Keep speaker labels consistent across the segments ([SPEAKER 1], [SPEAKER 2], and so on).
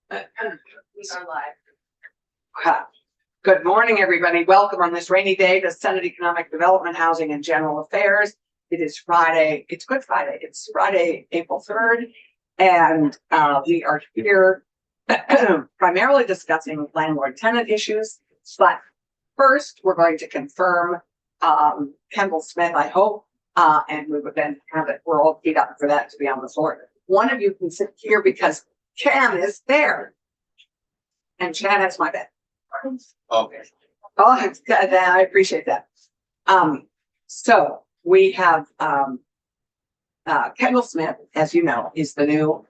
[SPEAKER 1] We are live. Good morning, everybody. Welcome on this rainy day to Senate Economic Development, Housing and General Affairs. It is Friday. It's Good Friday. It's Friday, April 3rd. And we are here primarily discussing landlord-tenant issues. But first, we're going to confirm Kendall Smith, I hope. And we would then have it. We're all teed up for that to be on the floor. One of you can sit here because Chan is there. And Chan has my bed. Okay. Oh, I appreciate that. So we have Kendall Smith, as you know, is the new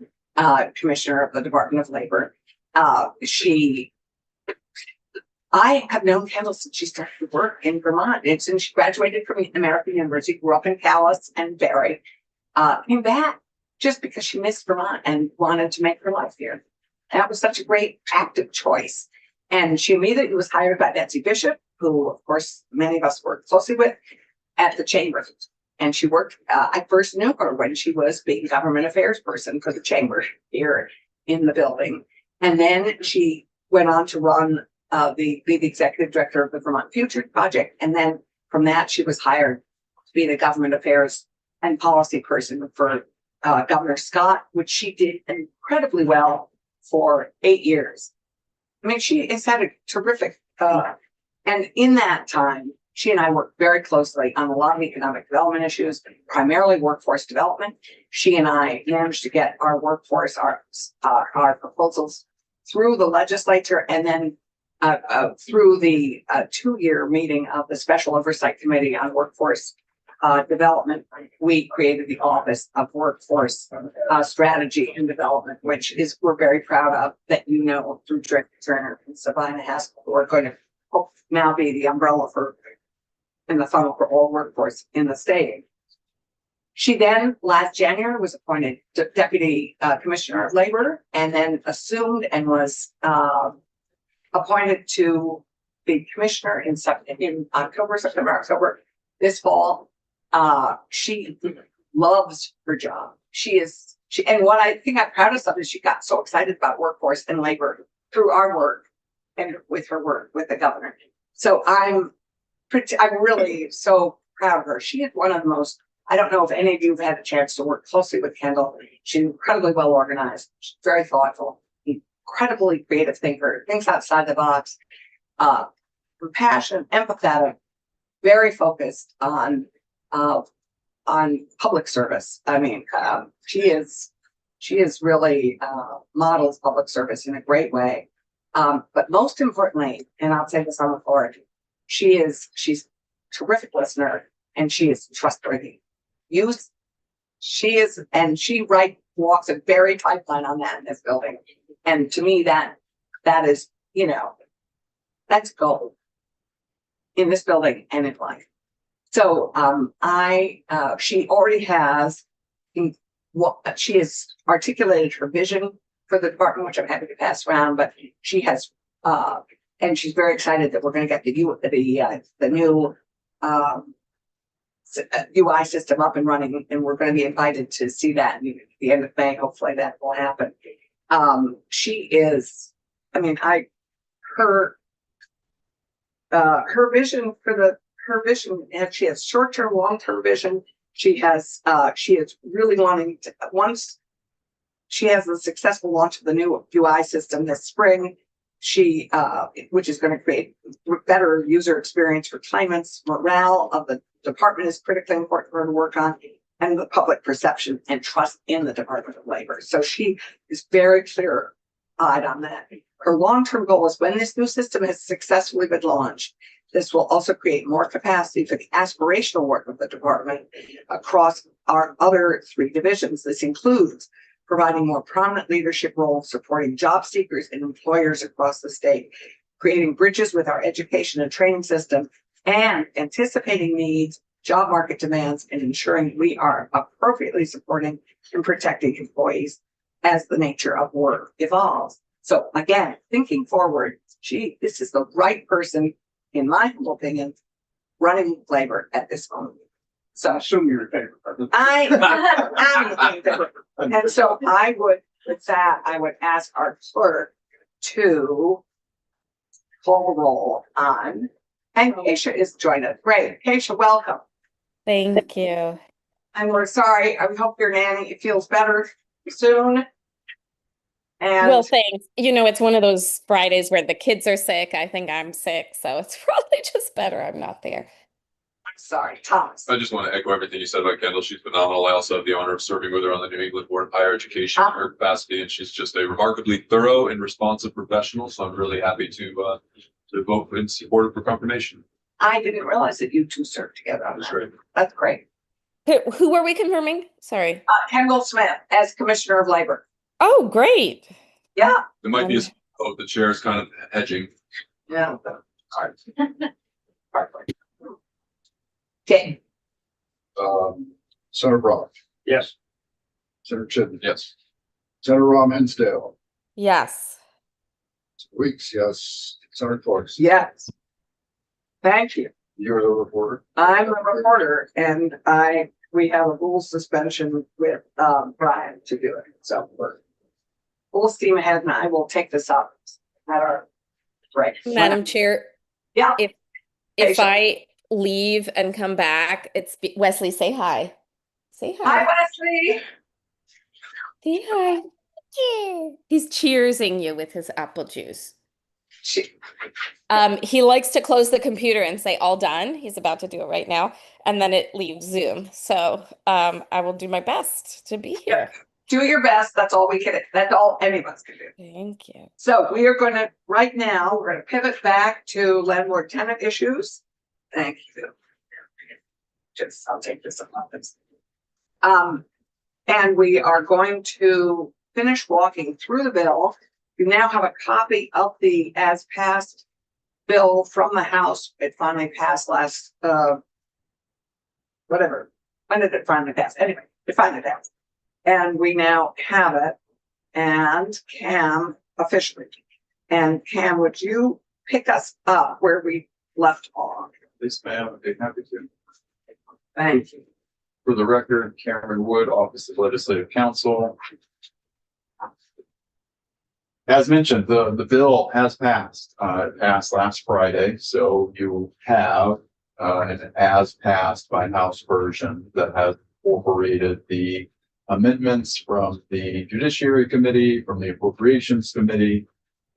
[SPEAKER 1] commissioner of the Department of Labor. I have known Kendall since she started to work in Vermont. And since she graduated from American University, grew up in Calais and Barrie, came back just because she missed Vermont and wanted to make her life here. That was such a great active choice. And she immediately was hired by Betsy Bishop, who, of course, many of us worked closely with at the chamber. And she worked, I first knew her when she was being government affairs person for the chamber here in the building. And then she went on to run be the executive director of the Vermont Future Project. And then from that, she was hired to be the government affairs and policy person for Governor Scott, which she did incredibly well for 8 years. I mean, she has had a terrific, and in that time, she and I worked very closely on a lot of economic development issues, primarily workforce development. She and I managed to get our workforce, our proposals through the legislature, and then through the 2-year meeting of the Special Oversight Committee on Workforce Development, we created the Office of Workforce Strategy and Development, which is we're very proud of, that you know, through Drake Turner and Sabina Haskell, who are going to now be the umbrella for and the funnel for all workforce in the state. She then last January was appointed Deputy Commissioner of Labor, and then assumed and was appointed to be commissioner in October this fall. She loves her job. And what I think I'm proudest of is she got so excited about workforce and labor through our work and with her work with the governor. So I'm really so proud of her. She is one of the most, I don't know if any of you have had a chance to work closely with Kendall. She's incredibly well organized. She's very thoughtful, incredibly creative thinker, thinks outside the box, compassionate, empathetic, very focused on public service. I mean, she is really models public service in a great way. But most importantly, and I'll say this on the floor, she's a terrific listener, and she is trustworthy. She walks a very tight line on that in this building. And to me, that is, that's gold in this building and in life. So she already has she has articulated her vision for the department, which I'm happy to pass around, but she has and she's very excited that we're going to get the new UI system up and running, and we're going to be invited to see that at the end of May. Hopefully that will happen. She is, I mean, her vision her vision, and she has short-term, long-term vision. She is really wanting to, once she has the successful launch of the new UI system this spring, which is going to create better user experience for claimants. Morale of the department is critically important for her to work on, and the public perception and trust in the Department of Labor. So she is very clear-eyed on that. Her long-term goal is, when this new system has successfully been launched, this will also create more capacity for the aspirational work of the department across our other 3 divisions. This includes providing more prominent leadership roles, supporting job seekers and employers across the state, creating bridges with our education and training system, and anticipating needs, job market demands, and ensuring we are appropriately supporting and protecting employees as the nature of work evolves. So again, thinking forward, this is the right person, in my humble opinion, running labor at this moment. So
[SPEAKER 2] I assume you're in favor.
[SPEAKER 1] I'm in favor. And so I would with that, I would ask our clerk to call the roll on, and Keisha is joining us. Great, Keisha, welcome.
[SPEAKER 2] Thank you.
[SPEAKER 1] And we're sorry, I hope your nanny feels better soon. And
[SPEAKER 2] Well, thanks. You know, it's one of those Fridays where the kids are sick. I think I'm sick, so it's probably just better I'm not there.
[SPEAKER 1] I'm sorry, Thomas.
[SPEAKER 3] I just want to echo everything you said about Kendall. She's phenomenal. I also have the honor of serving with her on the New England Board of Higher Education in her capacity, and she's just a remarkably thorough and responsive professional. So I'm really happy to vote in support of her confirmation.
[SPEAKER 1] I didn't realize that you two served together on
[SPEAKER 3] That's
[SPEAKER 1] that.
[SPEAKER 3] great.
[SPEAKER 1] That's great.
[SPEAKER 2] Who are we confirming? Sorry.
[SPEAKER 1] Kendall Smith as Commissioner of Labor.
[SPEAKER 2] Oh, great.
[SPEAKER 1] Yeah.
[SPEAKER 3] It might be a vote. The chair is kind of hedging.
[SPEAKER 1] Yeah. Okay.
[SPEAKER 4] Senator Brock,
[SPEAKER 3] Yes.
[SPEAKER 4] Senator Chitton,
[SPEAKER 3] Yes.
[SPEAKER 4] Senator Rahm Hinsdale,
[SPEAKER 2] Yes.
[SPEAKER 4] Weeks, yes, Senator Clark.
[SPEAKER 1] Yes. Thank you.
[SPEAKER 4] You're the reporter.
[SPEAKER 1] I'm a reporter and we have a rule suspension with Brian to do it. So we're full steam ahead and I will take this up at our break.
[SPEAKER 2] Madam Chair,
[SPEAKER 1] Yeah.
[SPEAKER 2] if
[SPEAKER 1] Keisha.
[SPEAKER 2] I leave and come back, it's Wesley, say hi. Say
[SPEAKER 1] Hi,
[SPEAKER 2] hi.
[SPEAKER 1] Wesley.
[SPEAKER 2] Say hi. He's cheersing you with his apple juice. He likes to close the computer and say all done. He's about to do it right now, and then it leaves Zoom. So I will do my best to be here.
[SPEAKER 1] Do your best. That's all we can. That's all any of us can do.
[SPEAKER 2] Thank you.
[SPEAKER 1] So we are going to right now. We're going to pivot back to landlord tenant issues. Thank you. Just I'll take this off. And we are going to finish walking through the bill. You now have a copy of the as passed bill from the House. It finally passed last, whatever. When did it finally pass? Anyway, it finally passed. And we now have it. And Cam officially. And Cam, would you pick us up where we left off?
[SPEAKER 3] Yes, ma'am. I'd be happy to.
[SPEAKER 1] Thank you.
[SPEAKER 3] For the record, Cameron Wood, Office of Legislative Counsel. As mentioned, the bill has passed. It passed last Friday, so you have an as passed by House version that has incorporated the amendments from the Judiciary Committee, from the Appropriations Committee.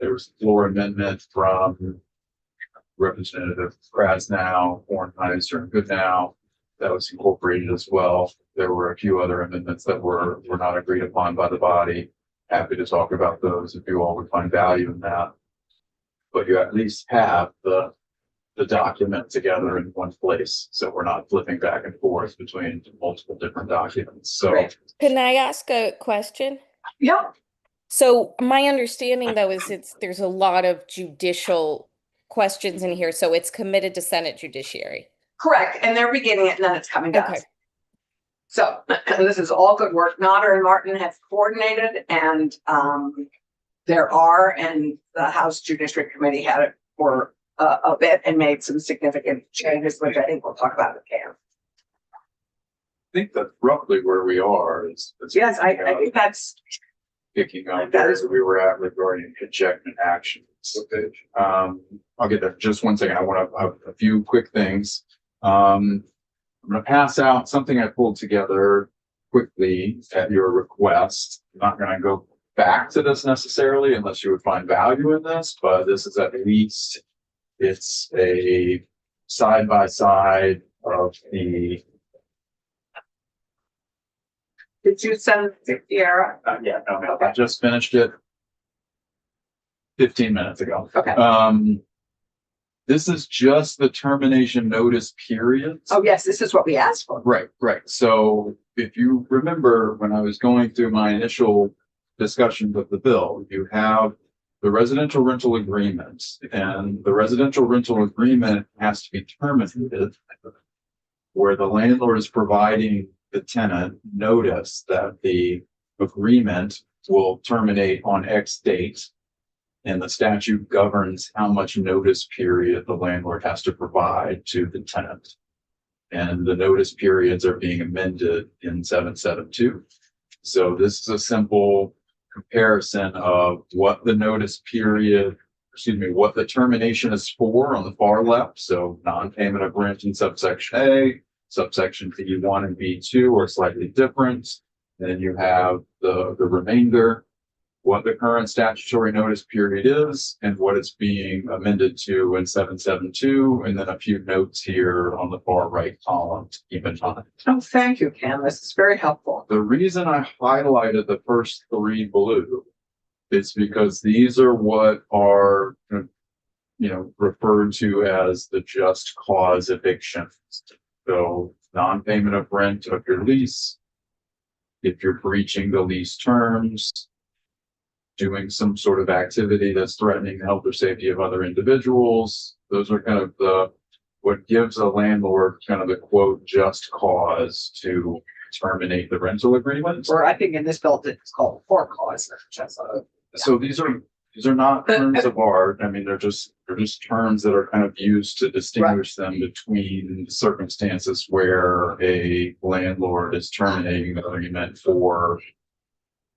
[SPEAKER 3] There was a floor amendment from Representative Krasnow, Kornheiser, and Goodnow. That was incorporated as well. There were a few other amendments that were not agreed upon by the body. Happy to talk about those if you all would find value in that. But you at least have the document together in one place, so we're not flipping back and forth between multiple different documents. So
[SPEAKER 1] Great.
[SPEAKER 2] Can I ask a question?
[SPEAKER 1] Yeah.
[SPEAKER 2] So my understanding though is there's a lot of judicial questions in here, so it's committed to Senate Judiciary.
[SPEAKER 1] Correct. And they're beginning it and then it's coming to
[SPEAKER 2] Okay.
[SPEAKER 1] us. So this is all good work. Nodder and Martin have coordinated and and the House Judiciary Committee had it for a bit and made some significant changes, which I think we'll talk about with Cam.
[SPEAKER 3] I think that's roughly where we are.
[SPEAKER 1] Yes, I think that's
[SPEAKER 3] Picking up
[SPEAKER 1] That
[SPEAKER 3] where
[SPEAKER 1] is-
[SPEAKER 3] we were at regarding ejectment actions. Okay. I'll get there. Just one second. I want a few quick things. I'm going to pass out something I pulled together quickly at your request. I'm not going to go back to this necessarily unless you would find value in this, but this is at least, it's a side by side of the.
[SPEAKER 1] Did you send it to Kiara?
[SPEAKER 3] Yeah, no, I just finished it 15 minutes ago.
[SPEAKER 1] Okay.
[SPEAKER 3] This is just the termination notice period.
[SPEAKER 1] Oh, yes, this is what we asked for.
[SPEAKER 3] Right. So if you remember when I was going through my initial discussion of the bill, you have the residential rental agreement, and the residential rental agreement has to be terminated where the landlord is providing the tenant notice that the agreement will terminate on X date. And the statute governs how much notice period the landlord has to provide to the tenant. And the notice periods are being amended in 772. So this is a simple comparison of what the notice period, what the termination is for on the far left. So non-payment of rent in subsection A, subsection B1 and B2 are slightly different. Then you have the remainder, what the current statutory notice period is and what it's being amended to in 772, and then a few notes here on the far right column to keep in mind.
[SPEAKER 1] Oh, thank you, Ken. This is very helpful.
[SPEAKER 3] The reason I highlighted the first three blue is because these are what are, referred to as the just cause evictions. So non-payment of rent of your lease, if you're breaching the lease terms, doing some sort of activity that's threatening the health or safety of other individuals. Those are kind of what gives a landlord kind of the quote just cause to terminate the rental agreement.
[SPEAKER 1] Or I think in this bill, it's called for cause.
[SPEAKER 3] So these are not terms of art. I mean, they're just terms that are kind of used to distinguish them between circumstances where a landlord is terminating the agreement for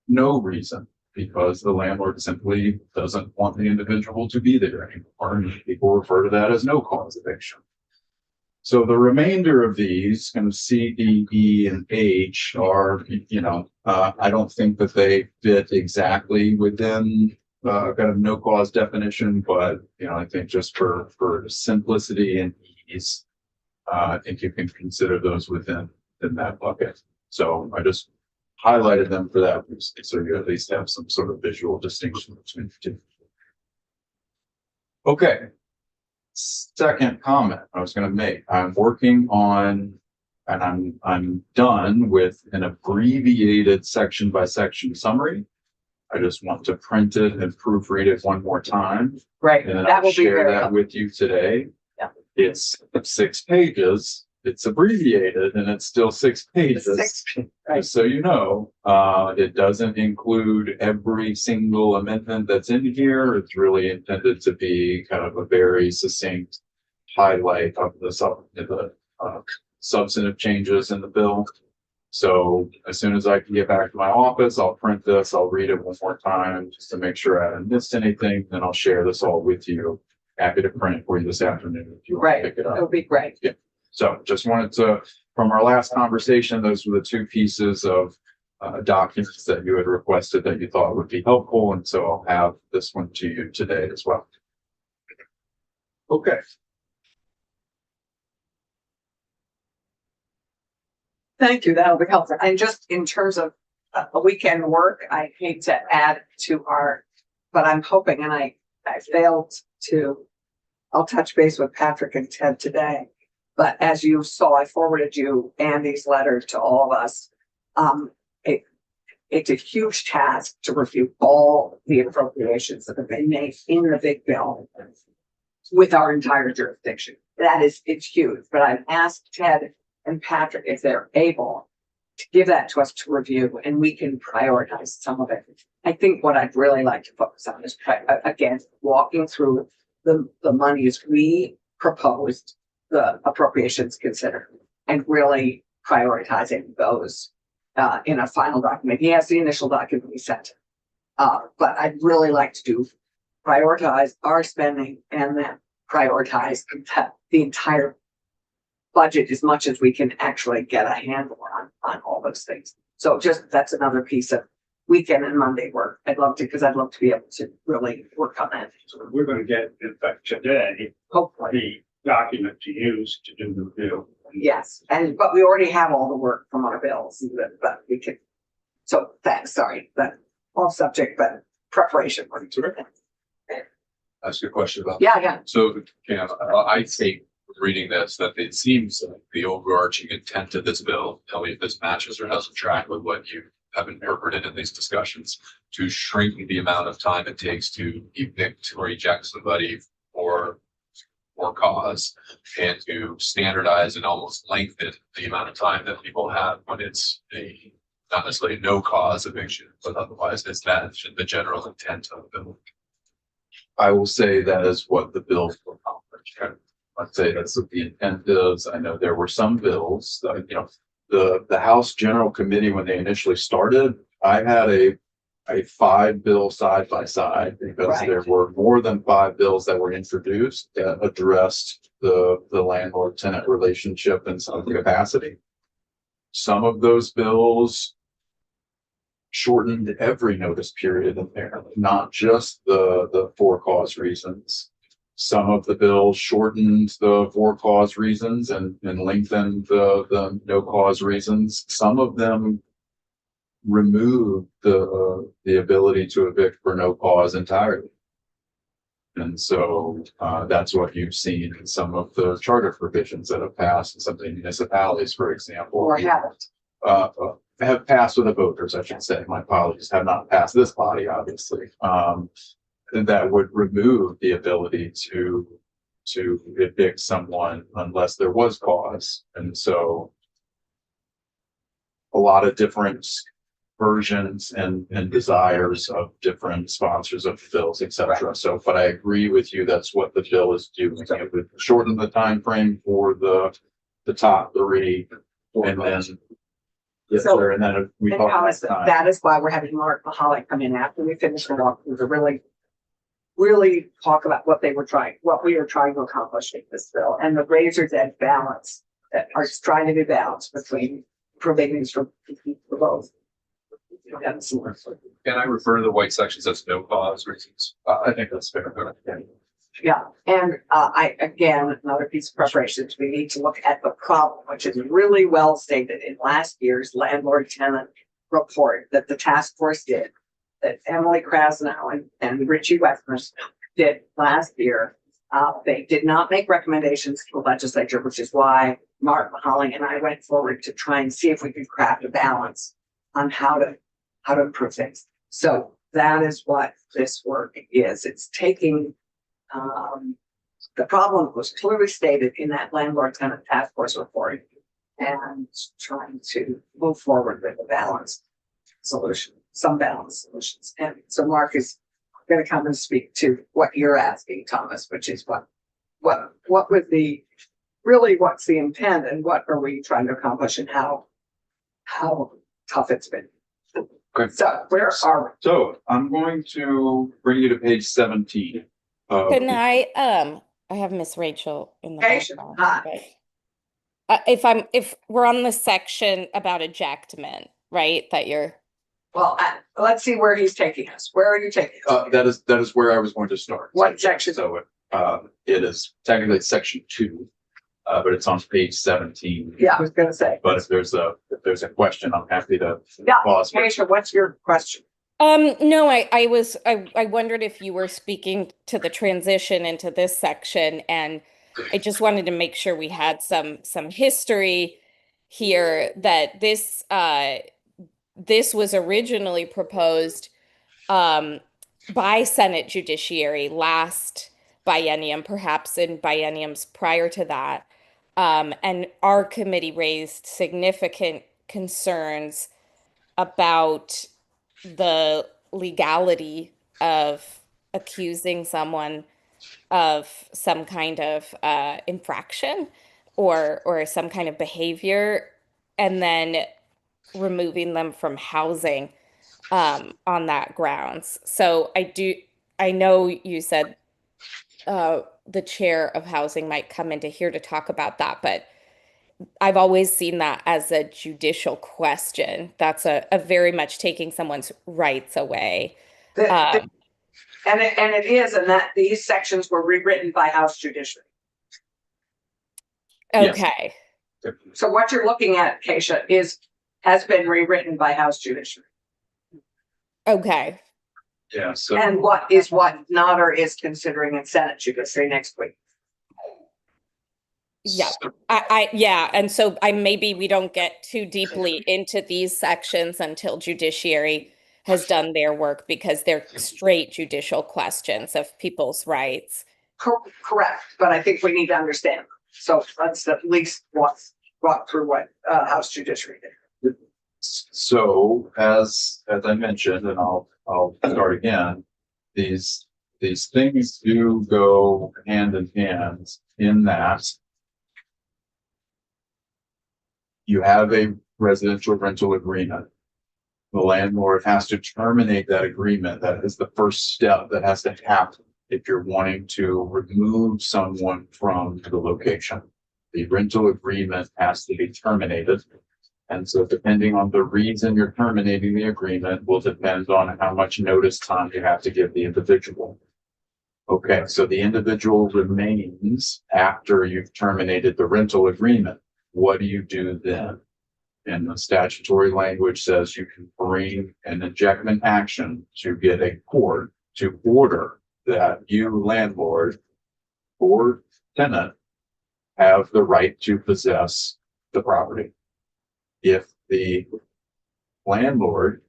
[SPEAKER 3] no reason, because the landlord simply doesn't want the individual to be there anymore. And people refer to that as no cause eviction. So the remainder of these, kind of C, D, E, and H are, I don't think that they fit exactly within kind of no cause definition, but, I think just for simplicity and ease, I think you can consider those within that bucket. So I just highlighted them for that reason, so you at least have some sort of visual distinction between the two. Okay. Second comment I was going to make. I'm working on, and I'm done with an abbreviated section by section summary. I just want to print it and proofread it one more time.
[SPEAKER 1] Right.
[SPEAKER 3] And then
[SPEAKER 1] That
[SPEAKER 3] I'll
[SPEAKER 1] will be
[SPEAKER 3] share
[SPEAKER 1] very
[SPEAKER 3] that
[SPEAKER 1] helpful.
[SPEAKER 3] with you today.
[SPEAKER 1] Yeah.
[SPEAKER 3] It's 6 pages. It's abbreviated and it's still 6 pages.
[SPEAKER 1] Right.
[SPEAKER 3] Just so you know, it doesn't include every single amendment that's in here. It's really intended to be kind of a very succinct highlight of the substantive changes in the bill. So as soon as I can get back to my office, I'll print this, I'll read it one more time just to make sure I haven't missed anything. Then I'll share this all with you. Happy to print it for you this afternoon if you want to
[SPEAKER 1] Right.
[SPEAKER 3] pick it up.
[SPEAKER 1] That would be great.
[SPEAKER 3] Yeah. So just wanted to, from our last conversation, those were the two pieces of documents that you had requested that you thought would be helpful. And so I'll have this one to you today as well. Okay.
[SPEAKER 1] Thank you. That'll be helpful. And just in terms of a weekend work, I hate to add to but I'm hoping, and I failed to, I'll touch base with Patrick and Ted today. But as you saw, I forwarded you Andy's letter to all of us. It's a huge task to review all the appropriations that have been made in the big bill with our entire jurisdiction. It's huge. But I've asked Ted and Patrick if they're able to give that to us to review, and we can prioritize some of it. I think what I'd really like to focus on is, again, walking through the monies we proposed, the appropriations considered, and really prioritizing those in a final document. He has the initial document we sent, but I'd really like to prioritize our spending and then prioritize the entire budget as much as we can actually get a handle on all those things. So that's another piece of weekend and Monday work. I'd love to be able to really work on that.
[SPEAKER 5] So we're going to get, in fact, today,
[SPEAKER 1] Hopefully.
[SPEAKER 5] the document to use to do the review.
[SPEAKER 1] Yes, but we already have all the work from our bills, but we could. So thanks, sorry, but off subject, but preparation work.
[SPEAKER 6] Ask a question about.
[SPEAKER 1] Yeah.
[SPEAKER 6] So, I think reading this, that it seems like the overarching intent of this bill, tell me if this matches or doesn't track with what you have interpreted in these discussions, to shrink the amount of time it takes to evict or eject somebody for cause, and to standardize and almost lengthen the amount of time that people have when it's not necessarily no cause eviction, but otherwise is that the general intent of the bill?
[SPEAKER 3] I will say that is what the bill will accomplish. I'd say that's what the intent is. I know there were some bills that, the House General Committee, when they initially started, I had a a 5 bill side by side because
[SPEAKER 1] Right.
[SPEAKER 3] there were more than 5 bills that were introduced that addressed the landlord tenant relationship in some capacity. Some of those bills shortened every notice period in there, not just the for cause reasons. Some of the bills shortened the for cause reasons and lengthened the no cause reasons. Some of them removed the ability to evict for no cause entirely. And so that's what you've seen in some of the charter provisions that have passed in some of the municipalities, for example.
[SPEAKER 1] Or haven't.
[SPEAKER 3] Have passed with the voters, I should say. My apologies, have not passed this body, obviously. That would remove the ability to evict someone unless there was cause. And so a lot of different versions and desires of different sponsors of bills, etc. So, but I agree with you, that's what the bill is doing. It would shorten the time frame for the top 3 and then yes,
[SPEAKER 1] So-
[SPEAKER 3] sir, and then we
[SPEAKER 1] And
[SPEAKER 3] talk
[SPEAKER 1] Thomas,
[SPEAKER 3] about time.
[SPEAKER 1] that is why we're having Mark Mahalik come in after we finish the walkthrough to really talk about what we were trying to accomplish with this bill and the razor's edge balance that are trying to be balanced between provisions for both.
[SPEAKER 6] Can I refer to the white sections as no cause reasons?
[SPEAKER 3] I think that's fair.
[SPEAKER 1] Yeah, and again, another piece of preparation, we need to look at the problem, which is really well stated in last year's landlord tenant report that the task force did, that Emily Krasnow and Richie Westmers did last year. They did not make recommendations to the legislature, which is why Mark Mahalik and I went forward to try and see if we could craft a balance on how to improve things. So that is what this work is. It's taking the problem was clearly stated in that landlord tenant task force report and trying to move forward with a balanced solution, some balanced solutions. And so Mark is going to come and speak to what you're asking, Thomas, which is what would the really what's the intent and what are we trying to accomplish and how tough it's been.
[SPEAKER 3] Okay.
[SPEAKER 1] So where are we?
[SPEAKER 3] So I'm going to bring you to page 17.
[SPEAKER 2] Can I have Miss Rachel in the
[SPEAKER 1] Rachel,
[SPEAKER 2] background.
[SPEAKER 1] hi.
[SPEAKER 2] But, if we're on the section about ejectment, right, that you're,
[SPEAKER 1] Well, let's see where he's taking us. Where are you taking us?
[SPEAKER 3] That is where I was going to start.
[SPEAKER 1] What section?
[SPEAKER 3] So it is technically section 2, but it's on page 17.
[SPEAKER 1] Yeah, I was gonna say.
[SPEAKER 3] But if there's a question, I'm happy to
[SPEAKER 1] Yeah,
[SPEAKER 3] pause.
[SPEAKER 1] Rachel, what's your question?
[SPEAKER 2] no, I wondered if you were speaking to the transition into this section, and I just wanted to make sure we had some history here that this was originally proposed by Senate Judiciary last biennium, perhaps in bienniums prior to that. And our committee raised significant concerns about the legality of accusing someone of some kind of infraction or some kind of behavior and then removing them from housing on that grounds. So I know you said the chair of housing might come into here to talk about that, but I've always seen that as a judicial question. That's a very much taking someone's rights away.
[SPEAKER 1] And it is, and that these sections were rewritten by House Judiciary.
[SPEAKER 3] Yes.
[SPEAKER 2] Okay.
[SPEAKER 1] So what you're looking at, Keisha, has been rewritten by House Judiciary.
[SPEAKER 2] Okay.
[SPEAKER 3] Yeah. So
[SPEAKER 1] And what Notter is considering in Senate Judiciary next week.
[SPEAKER 2] Yeah. Yeah. And so maybe we don't get too deeply into these sections until judiciary has done their work because they're straight judicial questions of people's rights.
[SPEAKER 1] Correct, but I think we need to understand. So let's at least walk through what House Judiciary did.
[SPEAKER 3] So as I mentioned, and I'll start again, these things do go hand in hand in that you have a residential rental agreement the landlord has to terminate that agreement. That is the first step that has to happen if you're wanting to remove someone from the location. The rental agreement has to be terminated. And so depending on the reason you're terminating the agreement will depend on how much notice time you have to give the individual. Okay, so the individual remains after you've terminated the rental agreement. What do you do then? And the statutory language says you can bring an ejectment action to get a court to order that you, landlord or tenant, have the right to possess the property. If the landlord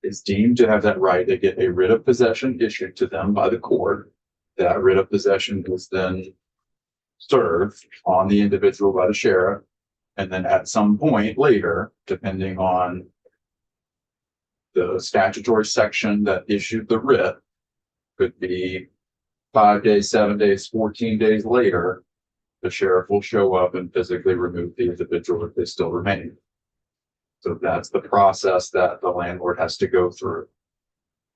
[SPEAKER 3] is deemed to have that right, they get a writ of possession issued to them by the court. That writ of possession is then served on the individual by the sheriff. And then at some point later, depending on the statutory section that issued the writ, could be 5 days, 7 days, 14 days later, the sheriff will show up and physically remove the individual if they still remain. So that's the process that the landlord has to go through.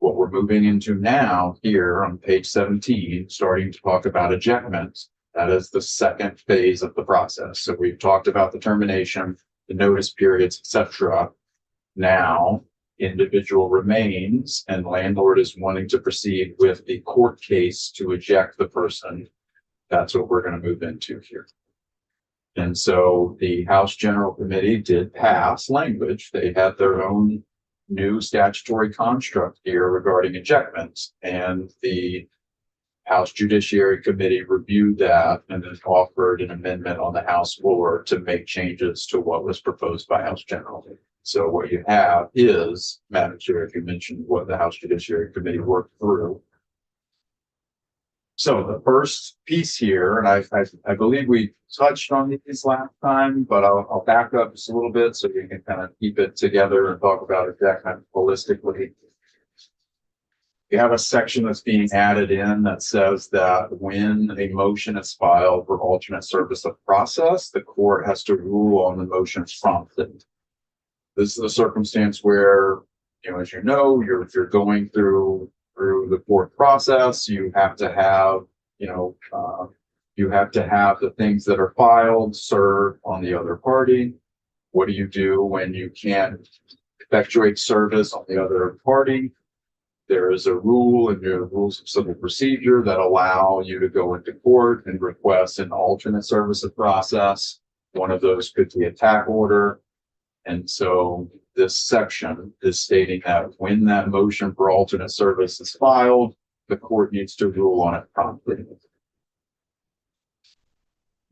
[SPEAKER 3] What we're moving into now here on page 17, starting to talk about ejectment, that is the second phase of the process. So we've talked about the termination, the notice periods, etc. Now, individual remains and landlord is wanting to proceed with the court case to eject the person. That's what we're going to move into here. And so the House General Committee did pass language. They had their own new statutory construct here regarding ejectments, and the House Judiciary Committee reviewed that and then offered an amendment on the House floor to make changes to what was proposed by House General. So what you have is, Madam Chair, if you mentioned what the House Judiciary Committee worked through. So the first piece here, and I believe we touched on these last time, but I'll back up just a little bit so you can kind of keep it together and talk about ejectment holistically. You have a section that's being added in that says that when a motion is filed for alternate service of process, the court has to rule on the motion prompted. This is a circumstance where, as you know, you're going through the court process. You have to have, you have to have the things that are filed served on the other party. What do you do when you can't effectuate service on the other party? There is a rule in your rules of civil procedure that allow you to go into court and request an alternate service of process. One of those could be a TAC order. And so this section is stating that when that motion for alternate service is filed, the court needs to rule on it promptly.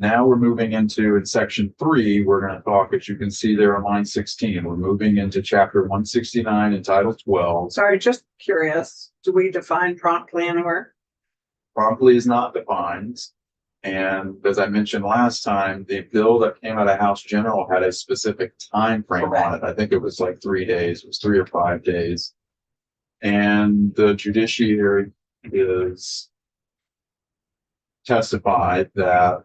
[SPEAKER 3] Now we're moving into, in section 3, we're going to talk, as you can see there on line 16, we're moving into chapter 169 and title 12.
[SPEAKER 1] Sorry, just curious, do we define promptly anywhere?
[SPEAKER 3] Promptly is not defined. And as I mentioned last time, the bill that came out of House General had a specific time frame on it. I think it was like 3 days, it was 3 or 5 days. And the judiciary is testified that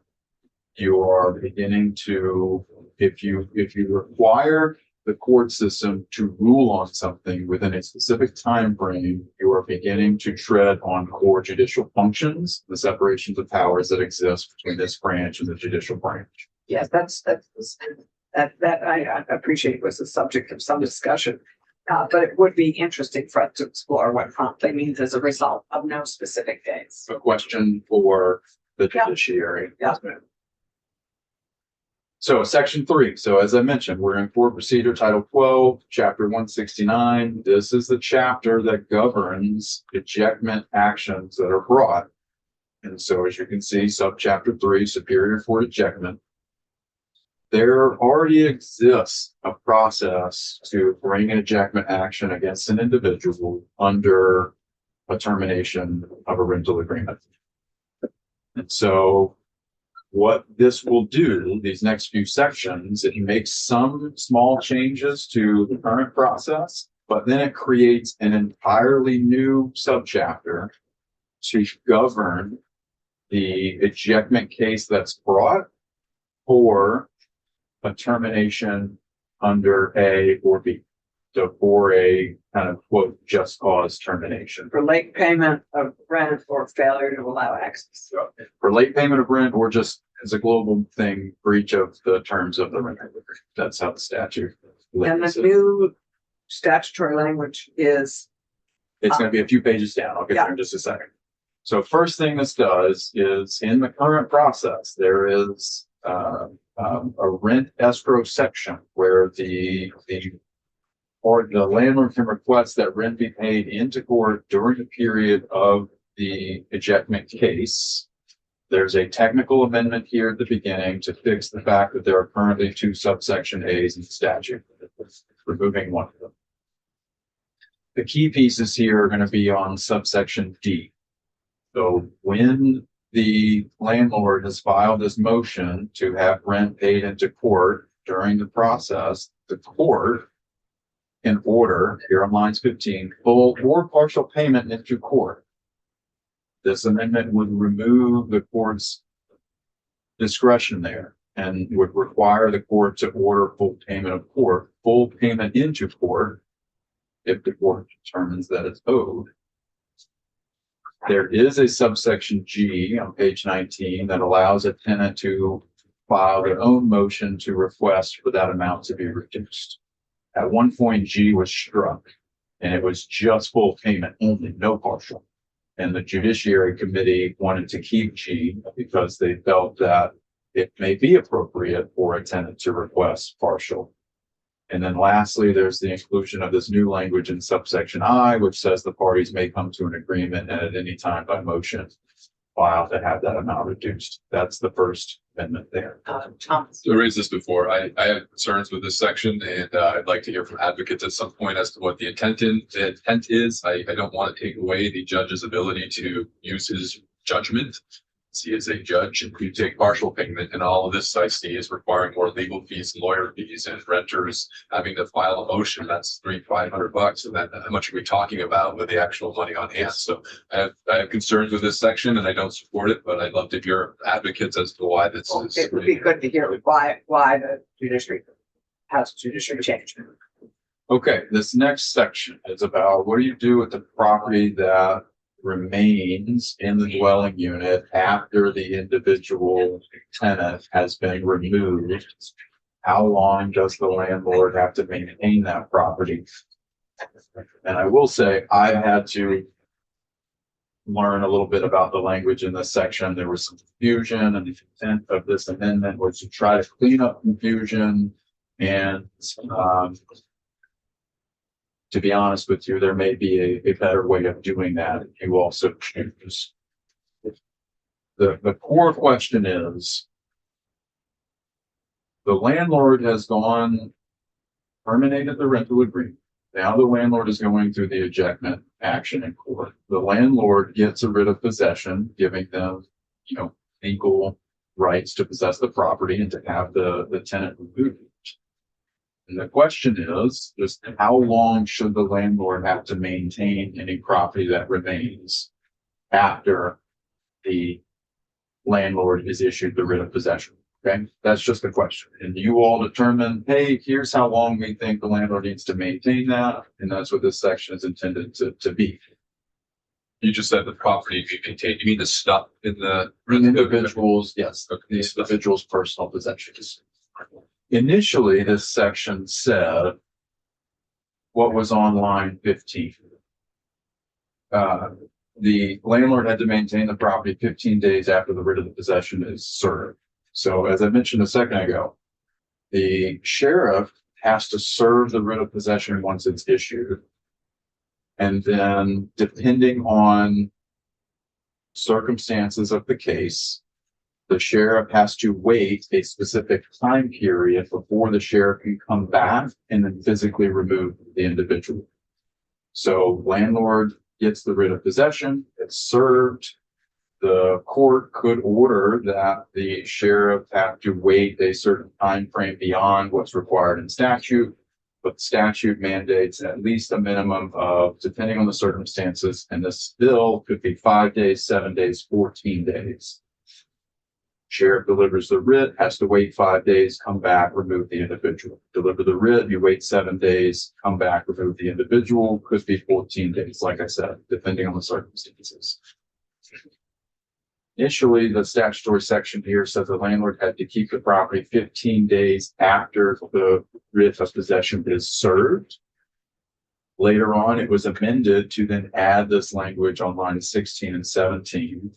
[SPEAKER 3] you are beginning to, if you require the court system to rule on something within a specific time frame, you are beginning to tread on core judicial functions, the separations of powers that exist between this branch and the judicial branch.
[SPEAKER 1] Yes, that I appreciate was the subject of some discussion. But it would be interesting for us to explore what promptly means as a result of no specific days.
[SPEAKER 3] A question for the
[SPEAKER 1] Yeah.
[SPEAKER 3] judiciary.
[SPEAKER 1] Yeah.
[SPEAKER 3] So section 3. So as I mentioned, we're in court procedure title 12, chapter 169. This is the chapter that governs ejectment actions that are brought. And so as you can see, subchapter 3, superior court ejectment. There already exists a process to bring an ejectment action against an individual under a termination of a rental agreement. And so what this will do, these next few sections, it makes some small changes to the current process, but then it creates an entirely new subchapter to govern the ejectment case that's brought for a termination under A or B. for a kind of quote, just cause termination.
[SPEAKER 1] For late payment of rent or failure to allow access.
[SPEAKER 3] For late payment of rent or just as a global thing, breach of the terms of the rent agreement. That's how the statute.
[SPEAKER 1] And
[SPEAKER 3] limits
[SPEAKER 1] the
[SPEAKER 3] it.
[SPEAKER 1] new statutory language is,
[SPEAKER 3] It's gonna be a few pages down. I'll get there in just a second. So first thing this does is in the current process, there is a rent escrow section where the landlord can request that rent be paid into court during the period of the ejectment case. There's a technical amendment here at the beginning to fix the fact that there are currently 2 subsection A's in the statute, removing one of them. The key pieces here are going to be on subsection D. So when the landlord has filed this motion to have rent paid into court during the process, the court can order, here on lines 15, full or partial payment into court. This amendment would remove the court's discretion there and would require the court to order full payment into court if the court determines that it's owed. There is a subsection G on page 19 that allows a tenant to file their own motion to request for that amount to be reduced. At one point, G was struck and it was just full payment only, no partial. And the Judiciary Committee wanted to keep G because they felt that it may be appropriate for a tenant to request partial. And then lastly, there's the inclusion of this new language in subsection I, which says the parties may come to an agreement and at any time by motion file to have that amount reduced. That's the first amendment there.
[SPEAKER 1] Thomas.
[SPEAKER 6] So I raised this before. I have concerns with this section and I'd like to hear from advocates at some point as to what the intent is. I don't want to take away the judge's ability to use his judgment. He is a judge and you take partial payment, and all of this I see is requiring more legal fees and lawyer fees and renters having to file a motion. That's $500. And then how much are we talking about with the actual money on hand? So I have concerns with this section and I don't support it, but I'd love to hear advocates as to why this is.
[SPEAKER 1] It would be good to hear why the judiciary has judiciary change.
[SPEAKER 3] Okay, this next section is about what do you do with the property that remains in the dwelling unit after the individual tenant has been removed? How long does the landlord have to maintain that property? And I will say, I had to learn a little bit about the language in this section. There was some confusion, and the intent of this amendment was to try to clean up confusion. And to be honest with you, there may be a better way of doing that. You also choose. The core question is, the landlord has terminated the rental agreement. Now the landlord is going through the ejectment action in court. The landlord gets a writ of possession, giving them, legal rights to possess the property and to have the tenant removed. And the question is just how long should the landlord have to maintain any property that remains after the landlord is issued the writ of possession? Okay, that's just a question. And you all determine, hey, here's how long we think the landlord needs to maintain that. And that's what this section is intended to be.
[SPEAKER 6] You just said the property be contained. You mean the stuff in the
[SPEAKER 3] Individuals, yes,
[SPEAKER 6] Okay.
[SPEAKER 3] the individual's personal possessions. Initially, this section said what was on line 15. The landlord had to maintain the property 15 days after the writ of the possession is served. So as I mentioned a second ago, the sheriff has to serve the writ of possession once it's issued. And then depending on circumstances of the case, the sheriff has to wait a specific time period before the sheriff can come back and then physically remove the individual. So landlord gets the writ of possession, it's served. The court could order that the sheriff have to wait a certain time frame beyond what's required in statute, but the statute mandates at least a minimum of, depending on the circumstances, and this bill could be 5 days, 7 days, 14 days. Sheriff delivers the writ, has to wait 5 days, come back, remove the individual. Deliver the writ, you wait 7 days, come back, remove the individual, could be 14 days, like I said, depending on the circumstances. Initially, the statutory section here says the landlord had to keep the property 15 days after the writ of possession is served. Later on, it was amended to then add this language on lines 16 and 17.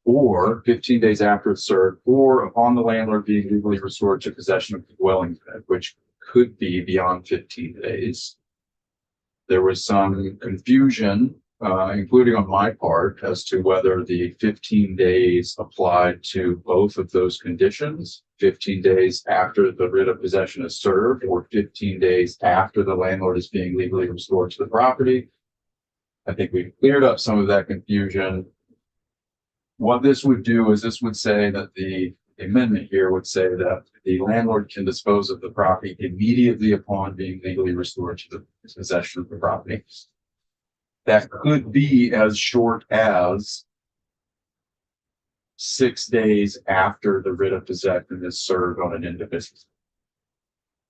[SPEAKER 3] Or 15 days after it's served, or upon the landlord being legally restored to possession of the dwelling unit, which could be beyond 15 days. There was some confusion, including on my part, as to whether the 15 days applied to both of those conditions, 15 days after the writ of possession is served, or 15 days after the landlord is being legally restored to the property. I think we've cleared up some of that confusion. What this would do is this would say that the amendment here would say that the landlord can dispose of the property immediately upon being legally restored to the possession of the property. That could be as short as 6 days after the writ of possession is served on an individual.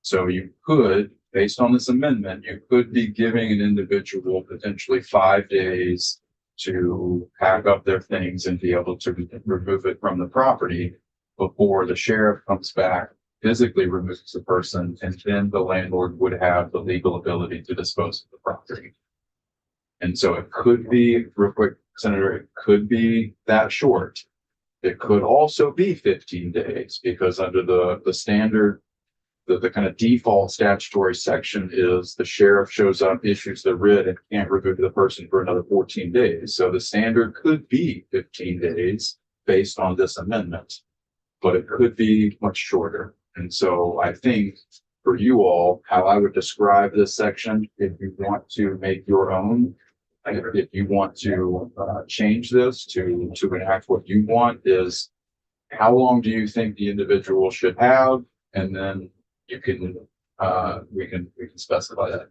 [SPEAKER 3] So you could, based on this amendment, you could be giving an individual potentially 5 days to pack up their things and be able to remove it from the property before the sheriff comes back, physically removes the person, and then the landlord would have the legal ability to dispose of the property. And so it could be, real quick, Senator, it could be that short. It could also be 15 days because under the standard, the kind of default statutory section is the sheriff shows up, issues the writ, and can't remove the person for another 14 days. So the standard could be 15 days based on this amendment, but it could be much shorter. And so I think for you all, how I would describe this section, if you want to make your own, if you want to change this to enact what you want, is how long do you think the individual should have? And then you can, we can specify that.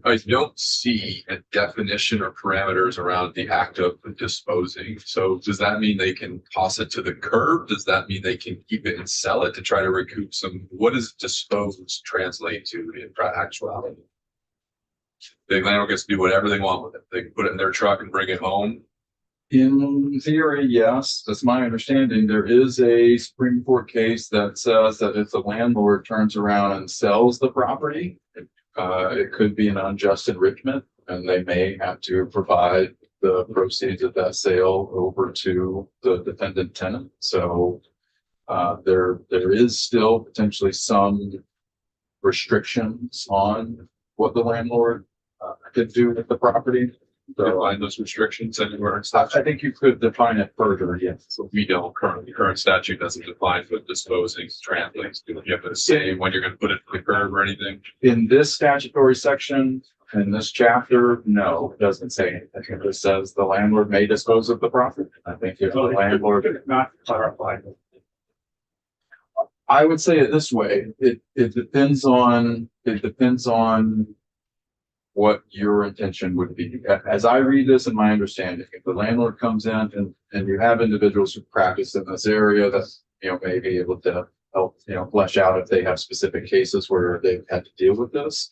[SPEAKER 6] I don't see a definition or parameters around the act of disposing. So does that mean they can toss it to the curb? Does that mean they can keep it and sell it to try to recoup some? What does dispose translate to in actuality? The landlord gets to do whatever they want with it. They can put it in their truck and bring it home.
[SPEAKER 3] In theory, yes, that's my understanding. There is a Supreme Court case that says that if the landlord turns around and sells the property, it could be an unjust enrichment, and they may have to provide the proceeds of that sale over to the defendant tenant. So there is still potentially some restrictions on what the landlord could do with the property.
[SPEAKER 6] Define those restrictions anywhere.
[SPEAKER 3] I think you could define it further, yes.
[SPEAKER 6] So we don't currently, the current statute doesn't define what disposing translates to. You have to say when you're going to put it in the curb or anything.
[SPEAKER 3] In this statutory section, in this chapter, no, it doesn't say anything. It just says the landlord may dispose of the property. I think if the landlord,
[SPEAKER 5] Not clarified.
[SPEAKER 3] I would say it this way, it depends on what your intention would be. As I read this and my understanding, if the landlord comes in and you have individuals who practice in this area that, may be able to help, flesh out if they have specific cases where they've had to deal with this.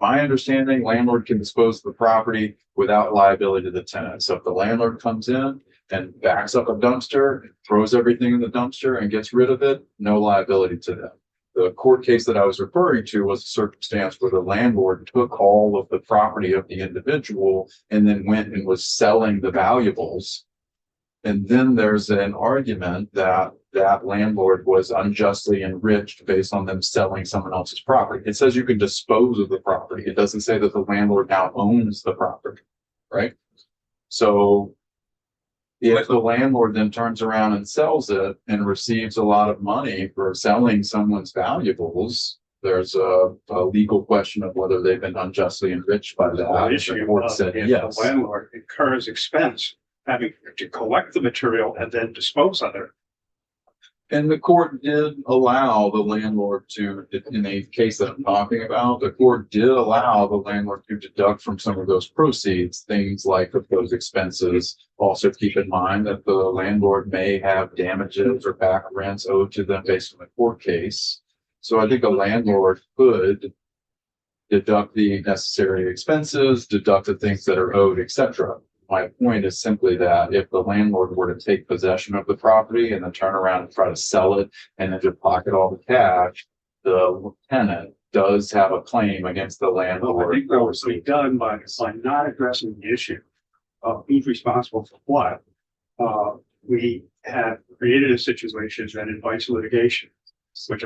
[SPEAKER 3] My understanding, landlord can dispose of the property without liability to the tenant. So if the landlord comes in and backs up a dumpster, throws everything in the dumpster and gets rid of it, no liability to them. The court case that I was referring to was a circumstance where the landlord took all of the property of the individual and then went and was selling the valuables. And then there's an argument that that landlord was unjustly enriched based on them selling someone else's property. It says you can dispose of the property. It doesn't say that the landlord now owns the property, right? So if the landlord then turns around and sells it and receives a lot of money for selling someone's valuables, there's a legal question of whether they've been unjustly enriched by that.
[SPEAKER 5] The issue
[SPEAKER 3] The court
[SPEAKER 5] of
[SPEAKER 3] said
[SPEAKER 5] if
[SPEAKER 3] yes.
[SPEAKER 5] the landlord incurs expense having to collect the material and then dispose of it.
[SPEAKER 3] And the court did allow the landlord to, in the case that I'm talking about, the court did allow the landlord to deduct from some of those proceeds, things like those expenses. Also keep in mind that the landlord may have damages or back rents owed to them based on the court case. So I think a landlord could deduct the necessary expenses, deduct the things that are owed, etc. My point is simply that if the landlord were to take possession of the property and then turn around and try to sell it and then just pocket all the cash, the tenant does have a claim against the
[SPEAKER 5] Well, I
[SPEAKER 3] landlord.
[SPEAKER 5] think that was done by not addressing the issue of who's responsible for what. We have created a situation that invites litigation, which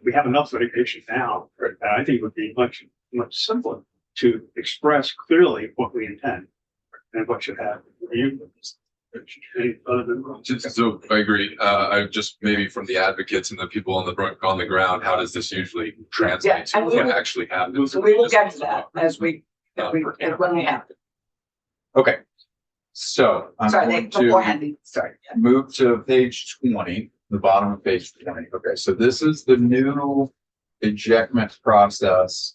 [SPEAKER 5] we have enough litigation now. And I think it would be much simpler to express clearly what we intend and what should happen. Any other than?
[SPEAKER 6] So I agree. I just maybe from the advocates and the people on the ground, how does this usually translate to
[SPEAKER 1] and we
[SPEAKER 6] what
[SPEAKER 1] will-
[SPEAKER 6] actually happens?
[SPEAKER 1] So we will get to that as when we have.
[SPEAKER 3] Okay. So I'm
[SPEAKER 1] Sorry,
[SPEAKER 3] going
[SPEAKER 1] beforehand, sorry.
[SPEAKER 3] to move to page 20, the bottom of page 20. Okay, so this is the new ejectment process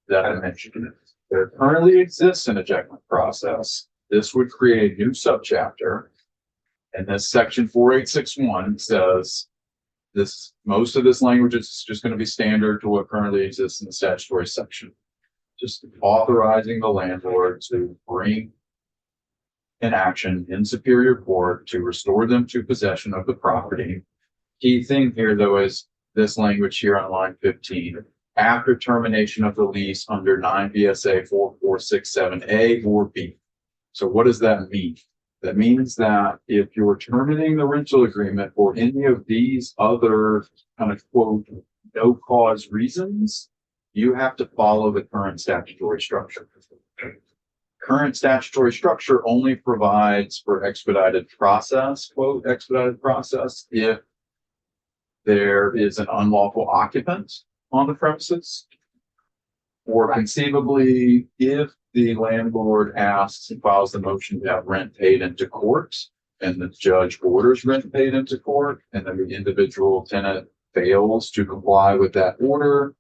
[SPEAKER 3] that I mentioned. There currently exists an ejectment process. This would create a new subchapter. And this section 4861 says this, most of this language is just going to be standard to what currently exists in the statutory section. Just authorizing the landlord to bring an action in Superior Court to restore them to possession of the property. Key thing here, though, is this language here on line 15. After termination of the lease under 9 VSA 4467A or B. So what does that mean? That means that if you're terminating the rental agreement for any of these other kind of quote, no cause reasons, you have to follow the current statutory structure. Current statutory structure only provides for expedited process, quote, expedited process, if there is an unlawful occupant on the premises. Or conceivably, if the landlord asks and files the motion to have rent paid into court, and the judge orders rent paid into court, and then the individual tenant fails to comply with that order,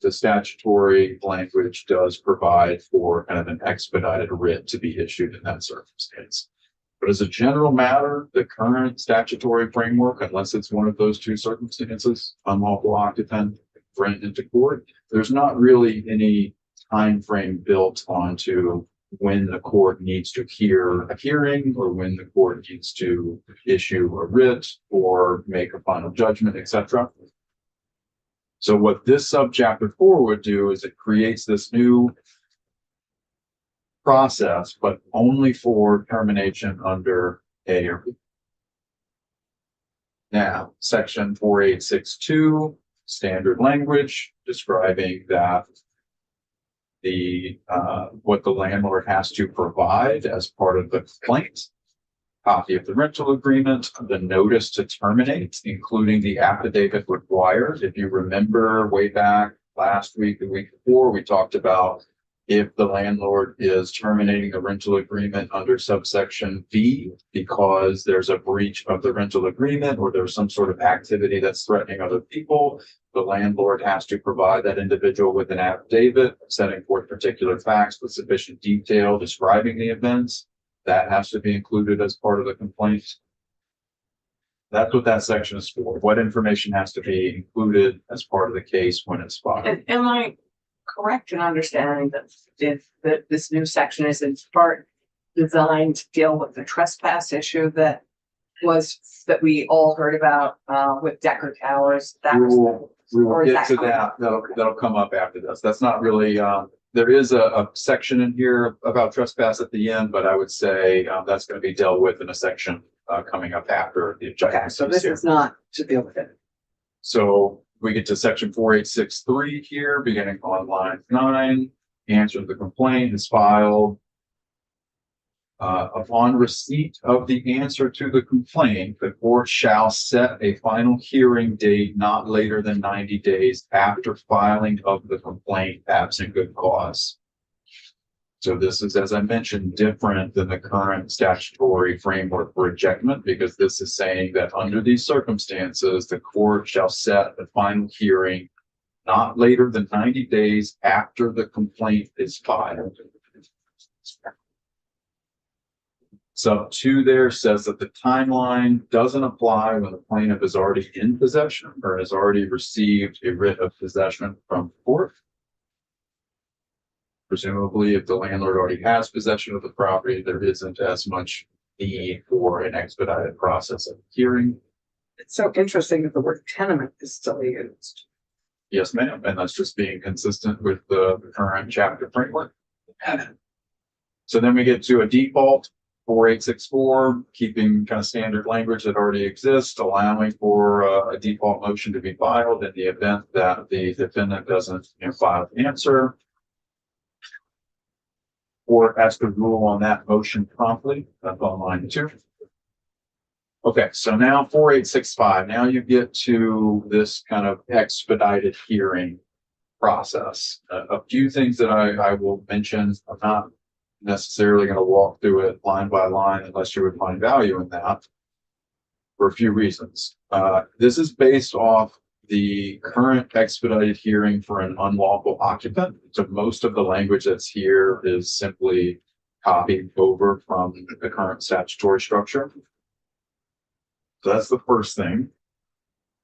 [SPEAKER 3] the statutory language does provide for kind of an expedited writ to be issued in that circumstance. But as a general matter, the current statutory framework, unless it's one of those two circumstances, unlawful occupant, rent into court, there's not really any time frame built onto when the court needs to hear a hearing or when the court needs to issue a writ or make a final judgment, etc. So what this subchapter 4 would do is it creates this new process, but only for termination under A or B. Now, section 4862, standard language describing that the what the landlord has to provide as part of the complaint, copy of the rental agreement, the notice to terminate, including the affidavit required. If you remember way back last week, the week before, we talked about if the landlord is terminating the rental agreement under subsection B because there's a breach of the rental agreement or there's some sort of activity that's threatening other people, the landlord has to provide that individual with an affidavit setting forth particular facts with sufficient detail describing the events. That has to be included as part of the complaint. That's what that section is for. What information has to be included as part of the case when it's filed.
[SPEAKER 1] And am I correct in understanding that this new section is in part designed to deal with the trespass issue that we all heard about with Decker Towers?
[SPEAKER 3] We will
[SPEAKER 1] or is
[SPEAKER 3] get to
[SPEAKER 1] coming
[SPEAKER 3] that.
[SPEAKER 1] up?
[SPEAKER 3] That'll come up after this. That's not really, there is a section in here about trespass at the end, but I would say that's going to be dealt with in a section coming up after the
[SPEAKER 1] Okay,
[SPEAKER 3] objective.
[SPEAKER 1] so this is not to deal with it.
[SPEAKER 3] So we get to section 4863 here, beginning on line 9. Answer to the complaint is filed. Upon receipt of the answer to the complaint, the court shall set a final hearing date not later than 90 days after filing of the complaint, absent good cause. So this is, as I mentioned, different than the current statutory framework for ejectment, because this is saying that under these circumstances, the court shall set the final hearing not later than 90 days after the complaint is filed. Sub 2 there says that the timeline doesn't apply when the plaintiff is already in possession or has already received a writ of possession from court. Presumably, if the landlord already has possession of the property, there isn't as much need for an expedited process of hearing.
[SPEAKER 1] It's so interesting that the word tenement is still used.
[SPEAKER 3] Yes, ma'am, and that's just being consistent with the current chapter framework. So then we get to a default 4864, keeping kind of standard language that already exists, allowing for a default motion to be filed in the event that the defendant doesn't file an answer. Or has to rule on that motion promptly. That's on line 2. Okay, so now 4865. Now you get to this kind of expedited hearing process. A few things that I will mention. I'm not necessarily going to walk through it line by line unless you would find value in that for a few reasons. This is based off the current expedited hearing for an unlawful occupant. So most of the language that's here is simply copied over from the current statutory structure. So that's the first thing.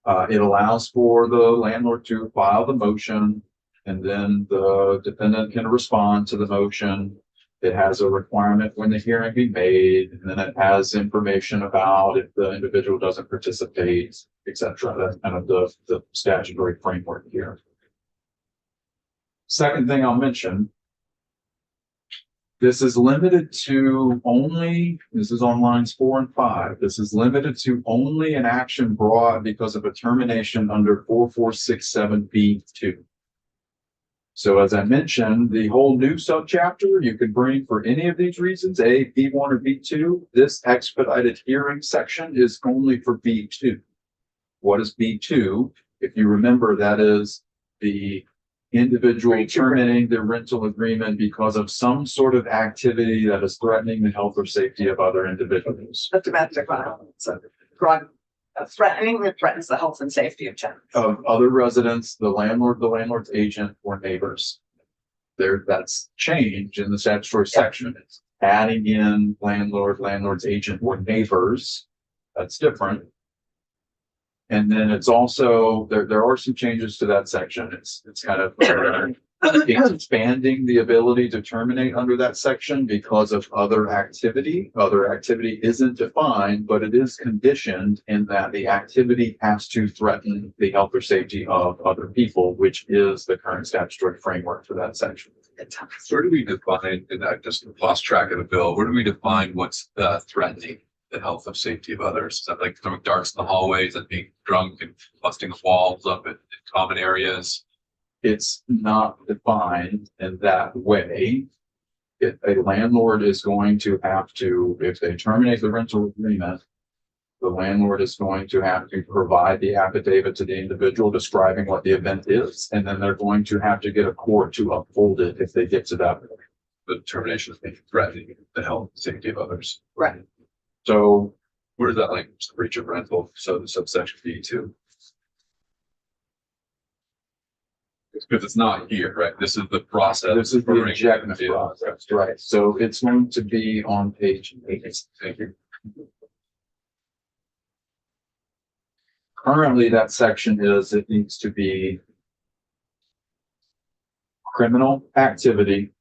[SPEAKER 3] It allows for the landlord to file the motion, and then the defendant can respond to the motion. It has a requirement when the hearing be made, and then it has information about if the individual doesn't participate, etc. That's kind of the statutory framework here. Second thing I'll mention, this is limited to only, this is on lines 4 and 5. This is limited to only an action brought because of a termination under 4467B2. So as I mentioned, the whole new subchapter you could bring for any of these reasons, A, B1 or B2. This expedited hearing section is only for B2. What is B2? If you remember, that is the individual terminating their rental agreement because of some sort of activity that is threatening the health or safety of other individuals.
[SPEAKER 1] That's domestic violence, threatening that threatens the health and safety of tenants.
[SPEAKER 3] Of other residents, the landlord, the landlord's agent, or neighbors. That's change in the statutory section. It's adding in landlord, landlord's agent, or neighbors. That's different. And then it's also, there are some changes to that section. It's kind of expanding the ability to terminate under that section because of other activity. Other activity isn't defined, but it is conditioned in that the activity has to threaten the health or safety of other people, which is the current statutory framework for that section.
[SPEAKER 6] Where do we define, and I just lost track of the bill, where do we define what's threatening the health and safety of others? Is that like throwing darts in the hallways and being drunk and busting the walls up in common areas?
[SPEAKER 3] It's not defined in that way. If a landlord is going to have to, if they terminate the rental agreement, the landlord is going to have to provide the affidavit to the individual describing what the event is, and then they're going to have to get a court to uphold it if they get to that point.
[SPEAKER 6] The termination is being threatening the health and safety of others.
[SPEAKER 1] Right.
[SPEAKER 3] So
[SPEAKER 6] Where is that like breach of rental? So the subsection B2. Because it's not here, right? This is the process.
[SPEAKER 3] this is the ejectment process, right? So it's going to be on page 8.
[SPEAKER 6] Thank you.
[SPEAKER 3] Currently, that section is, it needs to be criminal activity,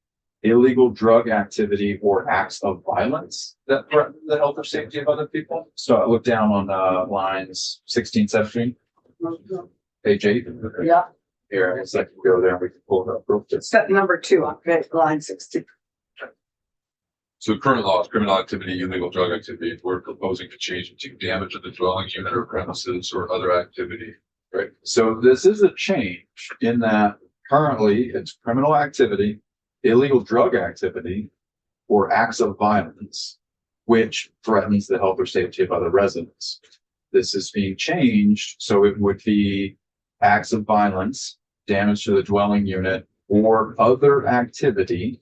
[SPEAKER 3] illegal drug activity, or acts of violence that threaten the health or safety of other people. So I look down on lines 16, 17, page 8.
[SPEAKER 1] Yeah,
[SPEAKER 3] Here, it's like go there and we can pull it up real quick.
[SPEAKER 1] step number 2 on line 16.
[SPEAKER 6] So current law is criminal activity, illegal drug activity. If we're proposing to change it to damage to the dwelling unit or premises or other activity.
[SPEAKER 3] Right. So this is a change in that currently it's criminal activity, illegal drug activity, or acts of violence, which threatens the health or safety of other residents. This is being changed, so it would be acts of violence, damage to the dwelling unit, or other activity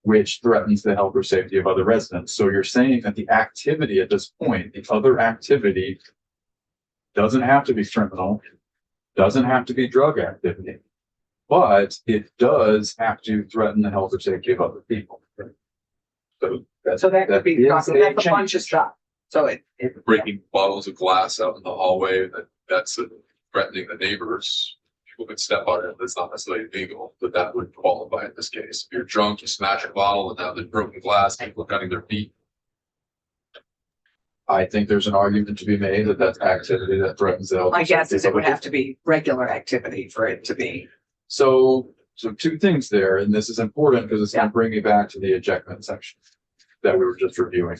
[SPEAKER 3] which threatens the health or safety of other residents. So you're saying that the activity at this point, the other activity doesn't have to be criminal, doesn't have to be drug activity, but it does have to threaten the health or safety of other people.
[SPEAKER 1] So that could be,
[SPEAKER 3] is
[SPEAKER 1] that's a bunch of
[SPEAKER 3] change.
[SPEAKER 1] stuff. So it.
[SPEAKER 6] Breaking bottles of glass out in the hallway, that's threatening the neighbors. People could step on it, that's not necessarily illegal, but that would qualify in this case. If you're drunk, you smash a bottle and now there's broken glass, people are cutting their feet.
[SPEAKER 3] I think there's an argument to be made that that's activity that threatens the health.
[SPEAKER 1] My
[SPEAKER 3] and
[SPEAKER 1] guess
[SPEAKER 3] safety
[SPEAKER 1] is
[SPEAKER 3] of
[SPEAKER 1] it would
[SPEAKER 3] other
[SPEAKER 1] have to be regular activity for it to be.
[SPEAKER 3] So two things there, and this is important because it's going to bring me back to the ejectment section that we were just reviewing.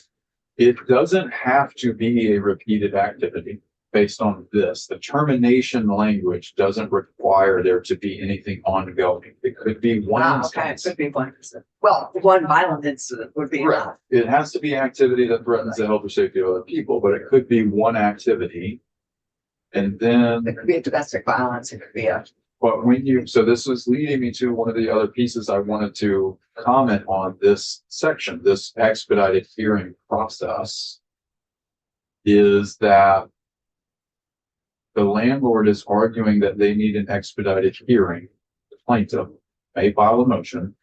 [SPEAKER 3] It doesn't have to be a repeated activity based on this. The termination language doesn't require there to be anything ongoing. It could be one
[SPEAKER 1] Wow, okay, it
[SPEAKER 3] instance.
[SPEAKER 1] could be one incident. Well, one violent incident would be
[SPEAKER 3] Right.
[SPEAKER 1] enough.
[SPEAKER 3] It has to be activity that threatens the health or safety of other people, but it could be one activity. And then
[SPEAKER 1] It could be a domestic violence, it could be a.
[SPEAKER 3] but when you, so this is leading me to one of the other pieces I wanted to comment on this section, this expedited hearing process. Is that the landlord is arguing that they need an expedited hearing. The plaintiff may file a motion.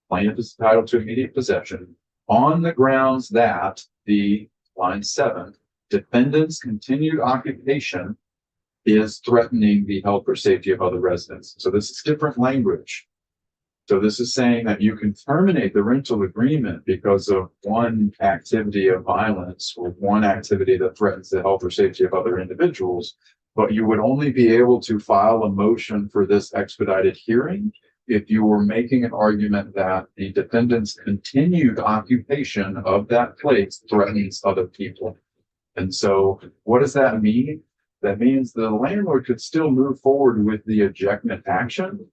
[SPEAKER 3] Plaintiff is entitled to immediate possession on the grounds that the line 7 defendant's continued occupation is threatening the health or safety of other residents. So this is different language. So this is saying that you can terminate the rental agreement because of one activity of violence or one activity that threatens the health or safety of other individuals, but you would only be able to file a motion for this expedited hearing if you were making an argument that the defendant's continued occupation of that place threatens other people. And so what does that mean? That means the landlord could still move forward with the ejectment action.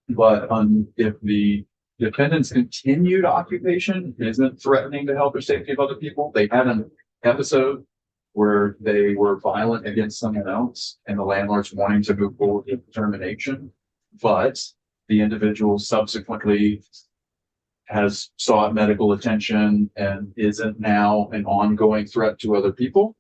[SPEAKER 3] But if the defendant's continued occupation isn't threatening the health or safety of other people, they had an episode where they were violent against someone else and the landlord's wanting to move forward with termination, but the individual subsequently has sought medical attention and isn't now an ongoing threat to other people.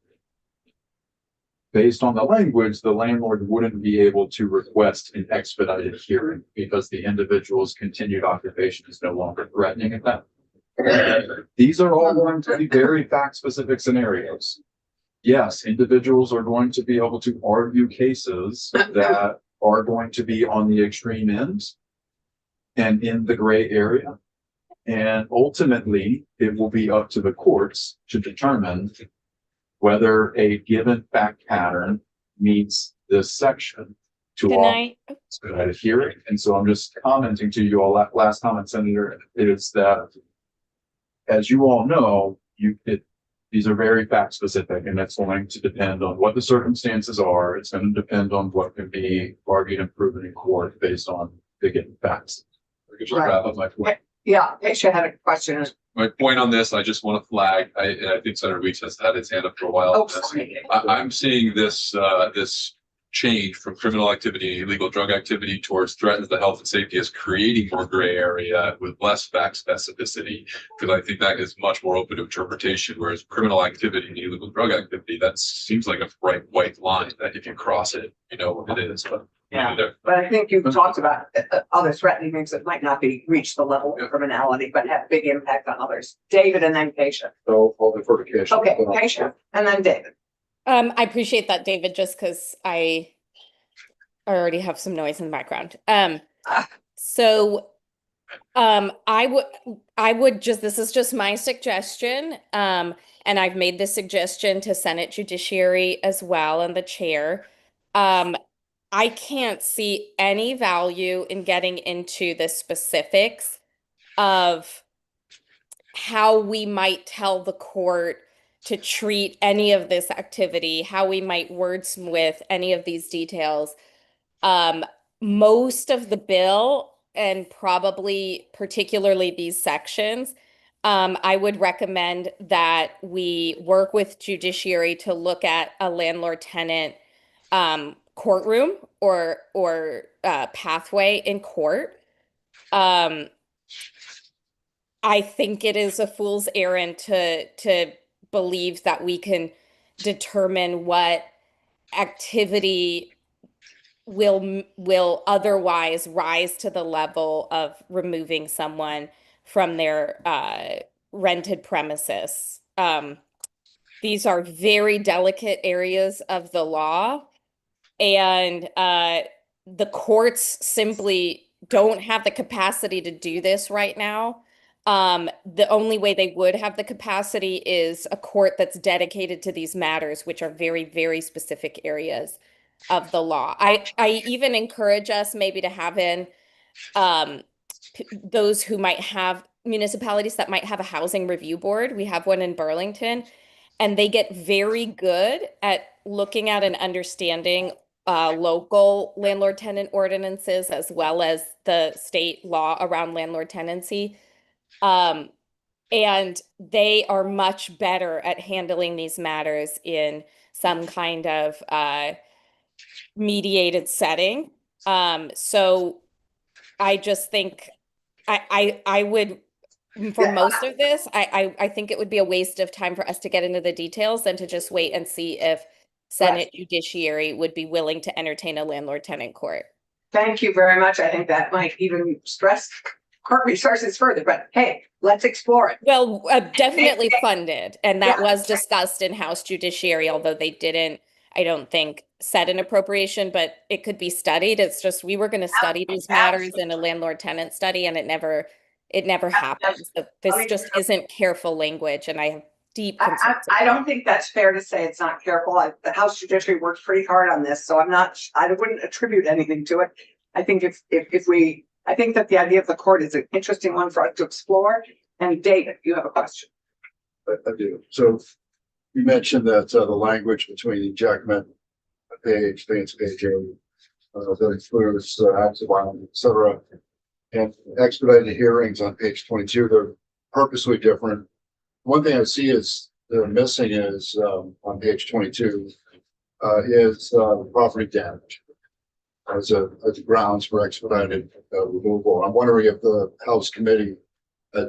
[SPEAKER 3] Based on the language, the landlord wouldn't be able to request an expedited hearing because the individual's continued occupation is no longer threatening at that. These are all going to be very fact-specific scenarios. Yes, individuals are going to be able to argue cases that are going to be on the extreme ends and in the gray area. And ultimately, it will be up to the courts to determine whether a given fact pattern meets this section to
[SPEAKER 2] Can I?
[SPEAKER 3] expedite a hearing. And so I'm just commenting to you all, that last comment, Senator, is that as you all know, these are very fact specific and it's going to depend on what the circumstances are. It's going to depend on what can be argued and proven in court based on the given facts.
[SPEAKER 6] I could just wrap up my point.
[SPEAKER 1] Yeah, Aisha had a question.
[SPEAKER 6] My point on this, I just want to flag, and I think Senator Weeks has had his hand up for a while.
[SPEAKER 1] Oh,
[SPEAKER 6] on this.
[SPEAKER 1] sorry.
[SPEAKER 6] I'm seeing this change from criminal activity, illegal drug activity towards threatens the health and safety as creating more gray area with less fact specificity. Because I think that is much more open to interpretation, whereas criminal activity and illegal drug activity, that seems like a bright white line that if you cross it, you know what it is. But
[SPEAKER 1] Yeah. But I think you've talked about other threatening things that might not be reach the level of criminality, but have big impact on others. David and then Keisha.
[SPEAKER 4] So all the fortification.
[SPEAKER 1] Okay, Keisha and then David.
[SPEAKER 2] I appreciate that, David, just because I already have some noise in the background. So I would just, this is just my suggestion. And I've made this suggestion to Senate Judiciary as well and the chair. I can't see any value in getting into the specifics of how we might tell the court to treat any of this activity, how we might wordsmith any of these details. Most of the bill, and probably particularly these sections, I would recommend that we work with judiciary to look at a landlord-tenant courtroom or pathway in court. I think it is a fool's errand to believe that we can determine what activity will otherwise rise to the level of removing someone from their rented premises. These are very delicate areas of the law, and the courts simply don't have the capacity to do this right now. The only way they would have the capacity is a court that's dedicated to these matters, which are very, very specific areas of the law. I even encourage us maybe to have in those who might have municipalities that might have a housing review board. We have one in Burlington, and they get very good at looking at and understanding local landlord tenant ordinances as well as the state law around landlord tenancy. And they are much better at handling these matters in some kind of mediated setting. So I just think I would, for
[SPEAKER 1] Yeah.
[SPEAKER 2] most of this, I think it would be a waste of time for us to get into the details than to just wait and see if Senate Judiciary would be willing to entertain a landlord tenant court.
[SPEAKER 1] Thank you very much. I think that might even stress court resources further, but hey, let's explore it.
[SPEAKER 2] Well, definitely funded, and that
[SPEAKER 1] Yeah.
[SPEAKER 2] was discussed in House Judiciary, although they didn't, I don't think, set an appropriation, but it could be studied. It's just we were going to study these matters in a landlord tenant study, and it never happened. So this just isn't careful language, and I have deep concerns.
[SPEAKER 1] I don't think that's fair to say it's not careful. The House Judiciary worked pretty hard on this, so I wouldn't attribute anything to it. I think I think that the idea of the court is an interesting one for us to explore. And David, you have a question.
[SPEAKER 4] I do. So you mentioned that the language between ejectment page, page 8, that includes acts of violence, et cetera, and expedited hearings on page 22, they're purposely different. One thing I see is they're missing is on page 22 is property damage as grounds for expedited removal. I'm wondering if the House committee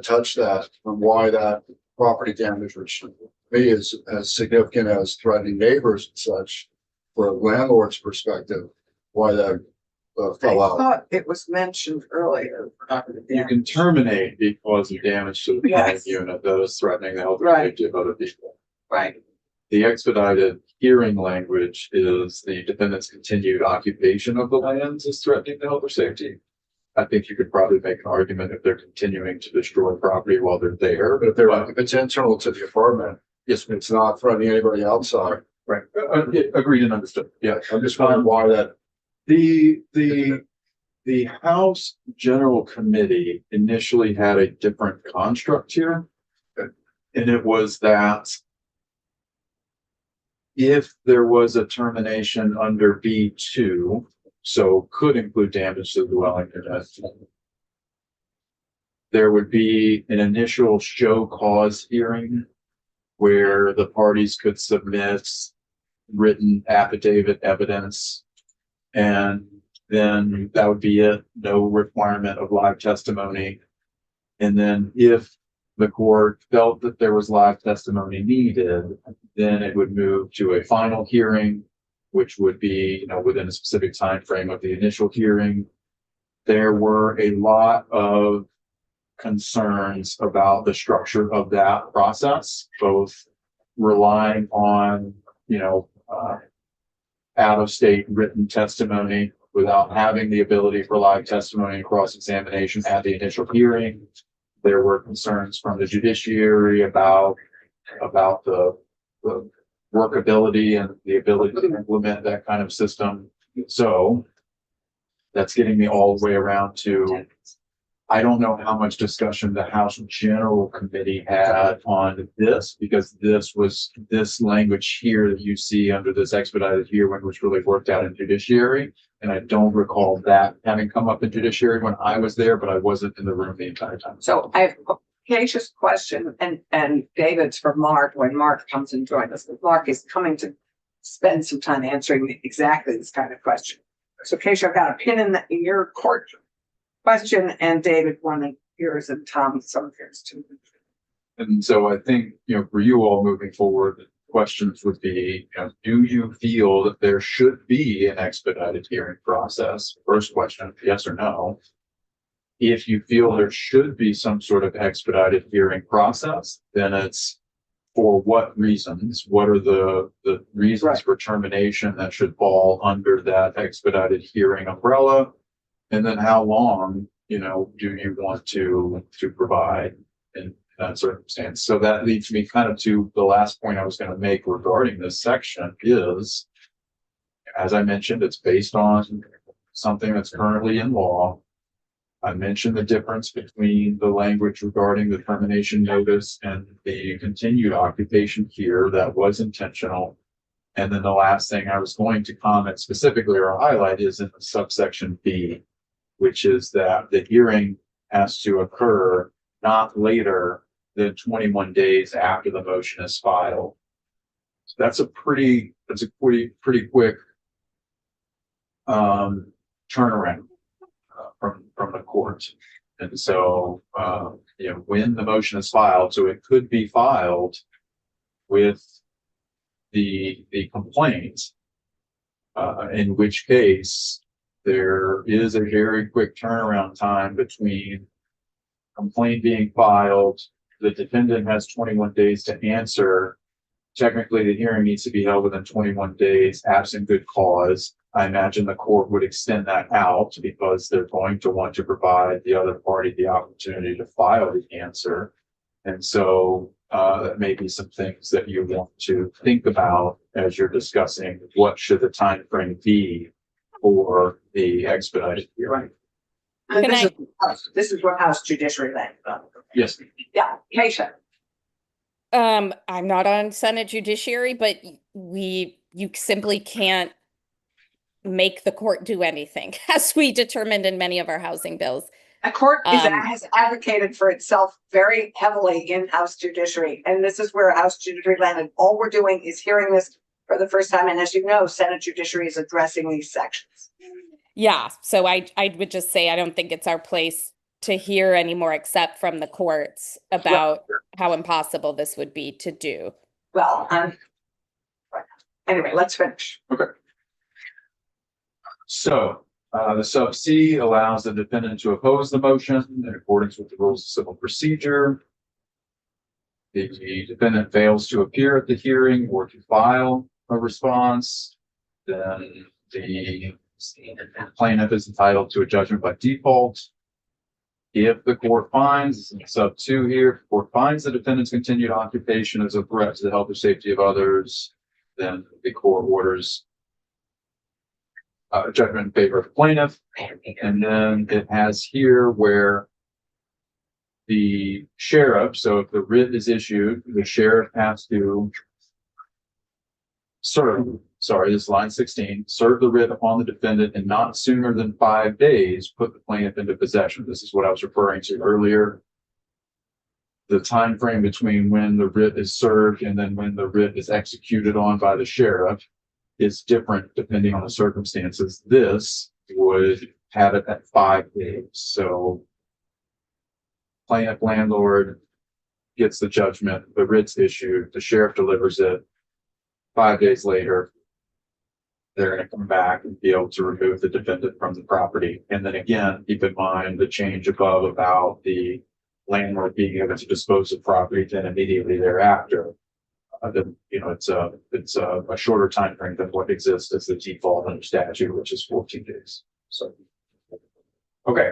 [SPEAKER 4] touched that and why that property damage, which to me is as significant as threatening neighbors and such, for a landlord's perspective, why that fell
[SPEAKER 1] I
[SPEAKER 4] out.
[SPEAKER 1] thought it was mentioned earlier.
[SPEAKER 3] You can terminate because of damage to the dwelling
[SPEAKER 1] Yes.
[SPEAKER 3] unit that is threatening the health and
[SPEAKER 1] Right.
[SPEAKER 3] safety of other people.
[SPEAKER 1] Right.
[SPEAKER 3] The expedited hearing language is the defendant's continued occupation of the lands is threatening the health or safety. I think you could probably make an argument if they're continuing to destroy property while they're there.
[SPEAKER 4] But if it's internal to the apartment,
[SPEAKER 3] Yes,
[SPEAKER 4] it's not threatening anybody outside.
[SPEAKER 3] right. Agreed and understood. Yeah.
[SPEAKER 4] I'm just wondering why that.
[SPEAKER 3] The House General Committee initially had a different construct here. And it was that if there was a termination under B2, so could include damage to the dwelling unit, there would be an initial show cause hearing where the parties could submit written affidavit evidence, and then that would be it. No requirement of live testimony. And then if the court felt that there was live testimony needed, then it would move to a final hearing, which would be, within a specific time frame of the initial hearing. There were a lot of concerns about the structure of that process, both relying on, out-of-state written testimony without having the ability for live testimony and cross-examination at the initial hearing. There were concerns from the judiciary about the workability and the ability to implement that kind of system. So that's getting me all the way around to, I don't know how much discussion the House General Committee had on this, because this language here that you see under this expedited hearing was really worked out in judiciary. And I don't recall that having come up in judiciary when I was there, but I wasn't in the room the entire time.
[SPEAKER 1] So I have a cautious question, and David's for Mark when Mark comes and joins us. Mark is coming to spend some time answering exactly this kind of question. So Keisha, I've got a pin in your court question, and David wanted Here's and Tom, some here's too.
[SPEAKER 3] And so I think, for you all moving forward, the questions would be, do you feel that there should be an expedited hearing process? First question, yes or no. If you feel there should be some sort of expedited hearing process, then it's for what reasons? What are the reasons
[SPEAKER 1] Right.
[SPEAKER 3] for termination that should fall under that expedited hearing umbrella? And then how long, do you want to provide in that circumstance? So that leads me kind of to the last point I was going to make regarding this section is, as I mentioned, it's based on something that's currently in law. I mentioned the difference between the language regarding the termination notice and the continued occupation here that was intentional. And then the last thing I was going to comment specifically or highlight is in the subsection B, which is that the hearing has to occur not later than 21 days after the motion is filed. So that's a pretty quick turnaround from the court. And so, when the motion is filed, so it could be filed with the complaint, in which case there is a very quick turnaround time between complaint being filed, the defendant has 21 days to answer. Technically, the hearing needs to be held within 21 days, absent good cause. I imagine the court would extend that out because they're going to want to provide the other party the opportunity to file the answer. And so that may be some things that you want to think about as you're discussing what should the time frame be for the expedited hearing.
[SPEAKER 1] And
[SPEAKER 2] Can
[SPEAKER 1] this is what House Judiciary Land.
[SPEAKER 3] Yes.
[SPEAKER 1] Yeah, Keisha.
[SPEAKER 2] I'm not on Senate Judiciary, but you simply can't make the court do anything, as we determined in many of our housing bills.
[SPEAKER 1] The court
[SPEAKER 2] Um,
[SPEAKER 1] has advocated for itself very heavily in House Judiciary, and this is where House Judiciary landed. All we're doing is hearing this for the first time, and as you know, Senate Judiciary is addressing these sections.
[SPEAKER 2] Yeah, so I would just say I don't think it's our place to hear anymore except from the courts about how impossible this would be to do.
[SPEAKER 1] Well, anyway, let's finish.
[SPEAKER 3] So the sub C allows the defendant to oppose the motion in accordance with the rules of civil procedure. If the defendant fails to appear at the hearing or to file a response, then the plaintiff is entitled to a judgment by default. If the court finds, in sub 2 here, if the court finds the defendant's continued occupation as a threat to the health or safety of others, then the court orders judgment in favor of the plaintiff. And then it has here where the sheriff, so if the writ is issued, the sheriff has to serve, this is line 16, serve the writ upon the defendant and not sooner than 5 days, put the plaintiff into possession. This is what I was referring to earlier. The time frame between when the writ is served and then when the writ is executed on by the sheriff is different depending on the circumstances. This would have it at 5 days. So plaintiff landlord gets the judgment, the writ's issued, the sheriff delivers it. 5 days later, they're going to come back and be able to remove the defendant from the property. And then again, keep in mind the change above about the landlord being able to dispose of property then immediately thereafter. It's a shorter time frame than what exists as the default under statute, which is 14 days. So, okay.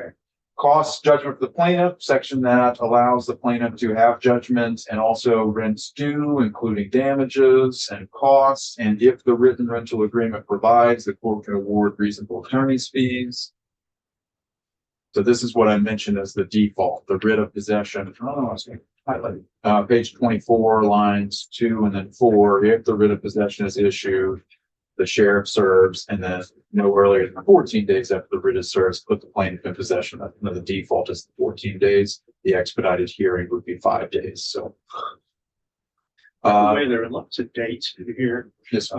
[SPEAKER 3] Cost judgment for the plaintiff, section that allows the plaintiff to have judgment and also rents due, including damages and costs. And if the written rental agreement provides, the court can award reasonable attorney's fees. So this is what I mentioned as the default, the writ of possession. Page 24, lines 2 and then 4. If the writ of possession is issued, the sheriff serves, and then no earlier than 14 days after the writ is served, put the plaintiff in possession. The default is 14 days. The expedited hearing would be 5 days. So,
[SPEAKER 5] By the way, there are lots of dates here.
[SPEAKER 3] yes,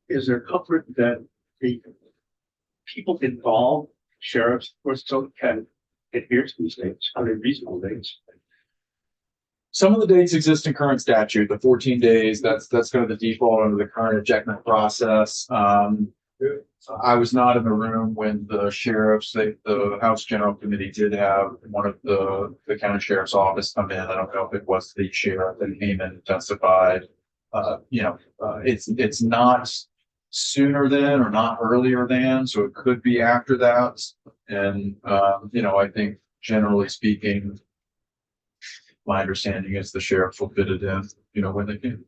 [SPEAKER 5] Is there comfort that the people involved, sheriffs, or so can adhere to these dates? Are they reasonable dates?
[SPEAKER 3] Some of the dates exist in current statute, the 14 days, that's kind of the default under the current ejectment process. I was not in the room when the sheriffs, the House General Committee did have one of the county sheriff's office come in. I don't know if it was the sheriff that came in and testified. It's not sooner than or not earlier than, so it could be after that. And, I think generally speaking, my understanding is the sheriff will fit it in, when they can.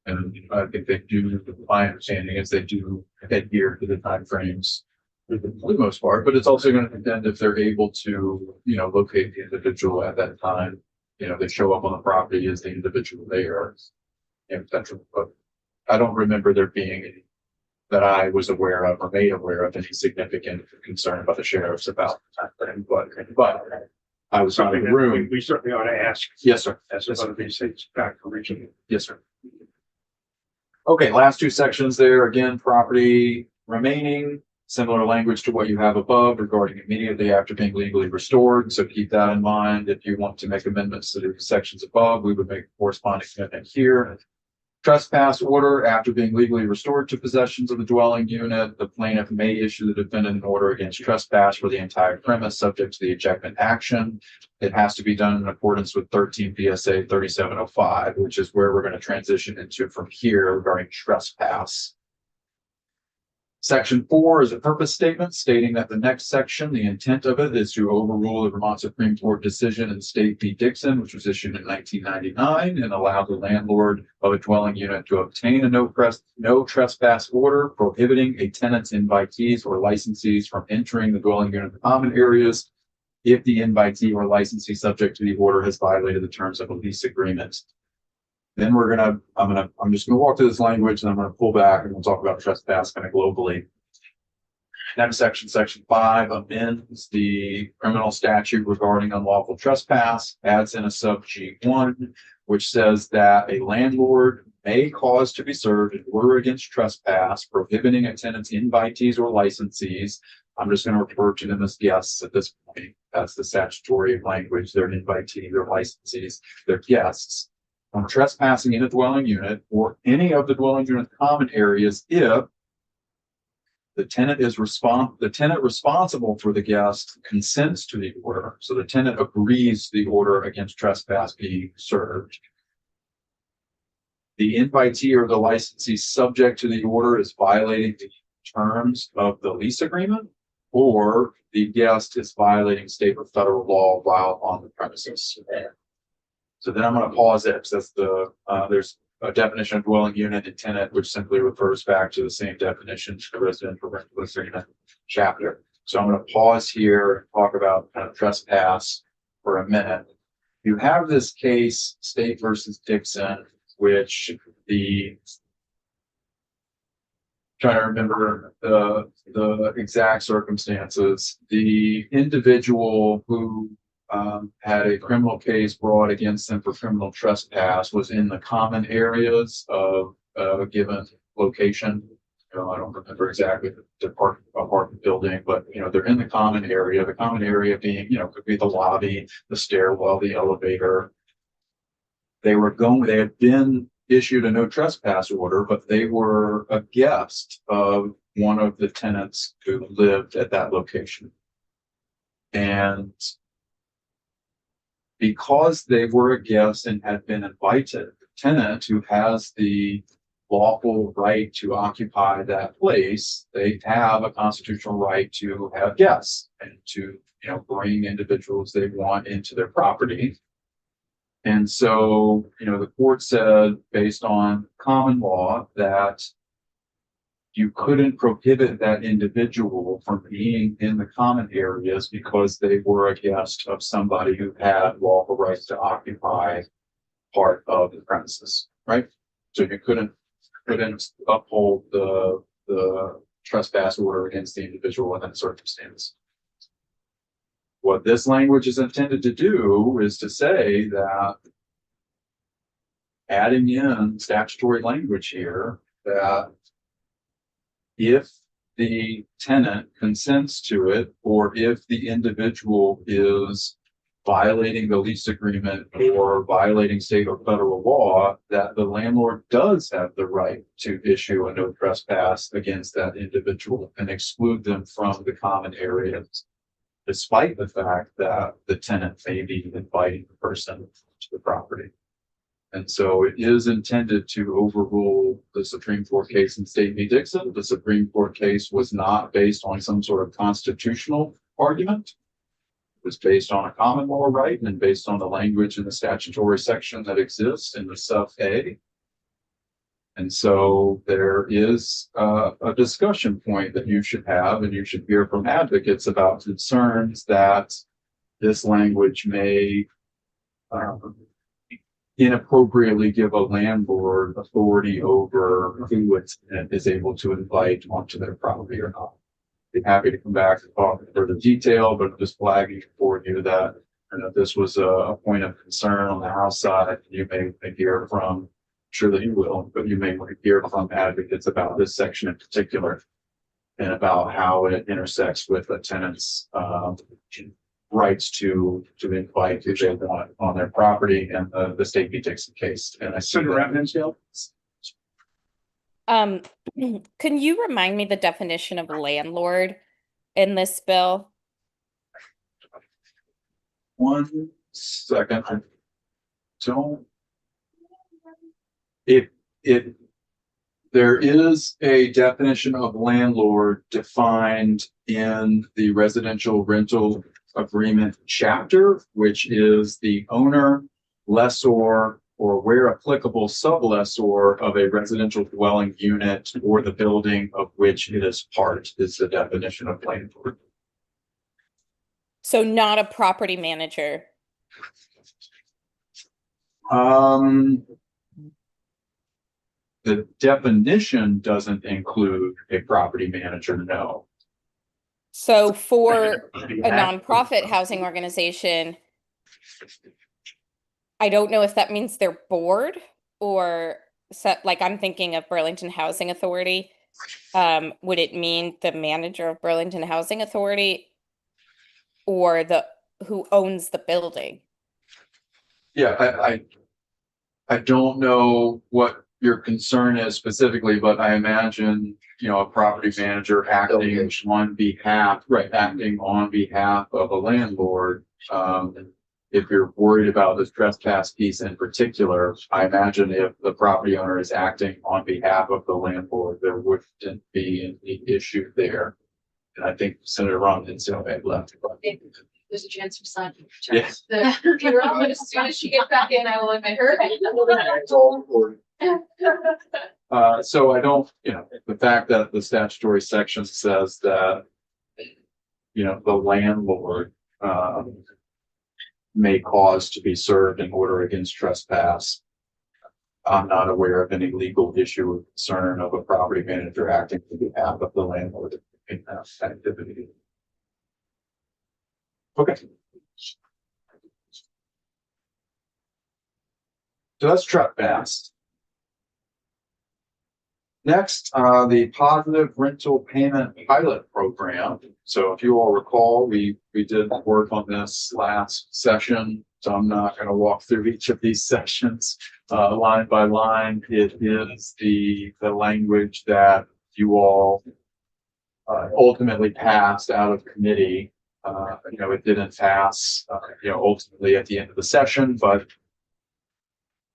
[SPEAKER 3] And I think they do, my understanding is they do adhere to the timeframes for the most part, but it's also going to depend if they're able to, locate the individual at that time. They show up on the property as the individual they are, etc. But I don't remember there being any that I was aware of or made aware of any significant concern about the sheriffs about the timeframe, but I was not in the room.
[SPEAKER 5] We certainly ought to ask.
[SPEAKER 3] Yes, sir.
[SPEAKER 5] As one of these things back originally.
[SPEAKER 3] Yes, sir. Okay, last two sections there, again, property remaining, similar language to what you have above regarding immediately after being legally restored. So keep that in mind. If you want to make amendments to the sections above, we would make a corresponding amendment here. Trespass order after being legally restored to possessions of the dwelling unit, the plaintiff may issue the defendant an order against trespass for the entire premise subject to the ejectment action. It has to be done in accordance with 13 PSA 3705, which is where we're going to transition into from here regarding trespass. Section 4 is a purpose statement stating that the next section, the intent of it is to overrule the Vermont Supreme Court decision in State v. Dixon, which was issued in 1999 and allowed the landlord of a dwelling unit to obtain a no trespass order prohibiting a tenant's invitees or licensees from entering the dwelling unit common areas if the invitee or licensee subject to the order has violated the terms of a lease agreement. Then I'm just gonna walk through this language and I'm gonna pull back and we'll talk about trespass kind of globally. Next section, section 5, amends the criminal statute regarding unlawful trespass, adds in a sub G1, which says that a landlord may cause to be served an order against trespass, prohibiting a tenant's invitees or licensees. I'm just going to refer to them as guests at this point. That's the statutory language. They're an invitee, they're licensees, they're guests. On trespassing in a dwelling unit or any of the dwelling unit common areas if the tenant responsible for the guest consents to the order. So the tenant agrees to the order against trespass being served. The invitee or the licensee subject to the order is violating the terms of the lease agreement, or the guest is violating state or federal law while on the premises. So then I'm going to pause it because there's a definition of dwelling unit and tenant, which simply refers back to the same definition to the residential rental agreement chapter. So I'm going to pause here and talk about kind of trespass for a minute. You have this case, State versus Dixon, which trying to remember the exact circumstances. The individual who had a criminal case brought against them for criminal trespass was in the common areas of a given location. I don't remember exactly the apartment building, but they're in the common area. The common area being, could be the lobby, the stairwell, the elevator. They had been issued a no trespass order, but they were a guest of one of the tenants who lived at that location. And because they were a guest and had been invited, the tenant who has the lawful right to occupy that place, they have a constitutional right to have guests and to, bring individuals they want into their property. And so, the court said, based on common law, that you couldn't prohibit that individual from being in the common areas because they were a guest of somebody who had lawful rights to occupy part of the premises, right? So you couldn't uphold the trespass order against the individual in that circumstance. What this language is intended to do is to say that adding in statutory language here that if the tenant consents to it, or if the individual is violating the lease agreement or violating state or federal law, that the landlord does have the right to issue a no trespass against that individual and exclude them from the common areas, despite the fact that the tenant may be inviting the person to the property. And so it is intended to overrule the Supreme Court case in State v. Dixon. The Supreme Court case was not based on some sort of constitutional argument. It was based on a common law right and based on the language in the statutory section that exists in the sub A. And so there is a discussion point that you should have, and you should hear from advocates about concerns that this language may inappropriately give a landlord authority over who is able to invite onto their property or not. Be happy to come back and talk in further detail, but I'm just flagging for you that this was a point of concern on the House side. You may hear from, sure that you will, but you may want to hear from advocates about this section in particular and about how it intersects with a tenant's rights to invite who they want on their property and the State v. Dixon case. And I see
[SPEAKER 5] Senator
[SPEAKER 3] that.
[SPEAKER 5] Ramsdale?
[SPEAKER 2] Can you remind me the definition of landlord in this bill?
[SPEAKER 3] 1 second. I don't. There is a definition of landlord defined in the residential rental agreement chapter, which is the owner, lessor, or where applicable, sublessor of a residential dwelling unit or the building of which it is part, is the definition of landlord.
[SPEAKER 2] So not a property manager.
[SPEAKER 3] The definition doesn't include a property manager, no.
[SPEAKER 2] So for a nonprofit housing organization, I don't know if that means their board or like I'm thinking of Burlington Housing Authority. Would it mean the manager of Burlington Housing Authority or who owns the building?
[SPEAKER 3] Yeah, I don't know what your concern is specifically, but I imagine, a property manager acting on behalf of a landlord. If you're worried about this trespass piece in particular, I imagine if the property owner is acting on behalf of the landlord, there wouldn't be any issue there. And I think Senator Robinson had left.
[SPEAKER 7] There's a chance for signing.
[SPEAKER 3] Yes.
[SPEAKER 7] As soon as she gets back in, I will admit her.
[SPEAKER 4] It's all recorded.
[SPEAKER 3] So I don't, the fact that the statutory section says that, the landlord, may cause to be served in order against trespass. I'm not aware of any legal issue or concern of a property manager acting on behalf of the landlord in that activity. Okay. So that's trespass. Next, the positive rental payment pilot program. So if you all recall, we did work on this last session. So I'm not going to walk through each of these sections line by line. It is the language that you all ultimately passed out of committee. It didn't pass, ultimately at the end of the session, but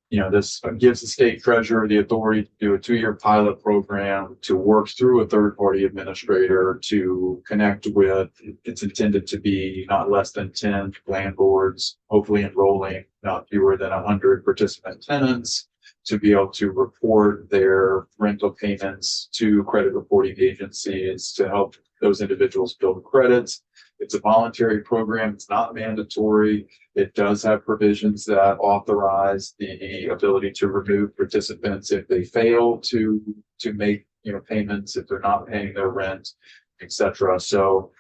[SPEAKER 3] this gives the state treasurer the authority to do a 2-year pilot program to work through a third-party administrator to connect with. It's intended to be not less than 10 landlords, hopefully enrolling not fewer than 100 participant tenants, to be able to report their rental payments to credit reporting agencies to help those individuals build credits. It's a voluntary program. It's not mandatory. It does have provisions that authorize the ability to remove participants if they fail to make payments, if they're not paying their rent, etc. So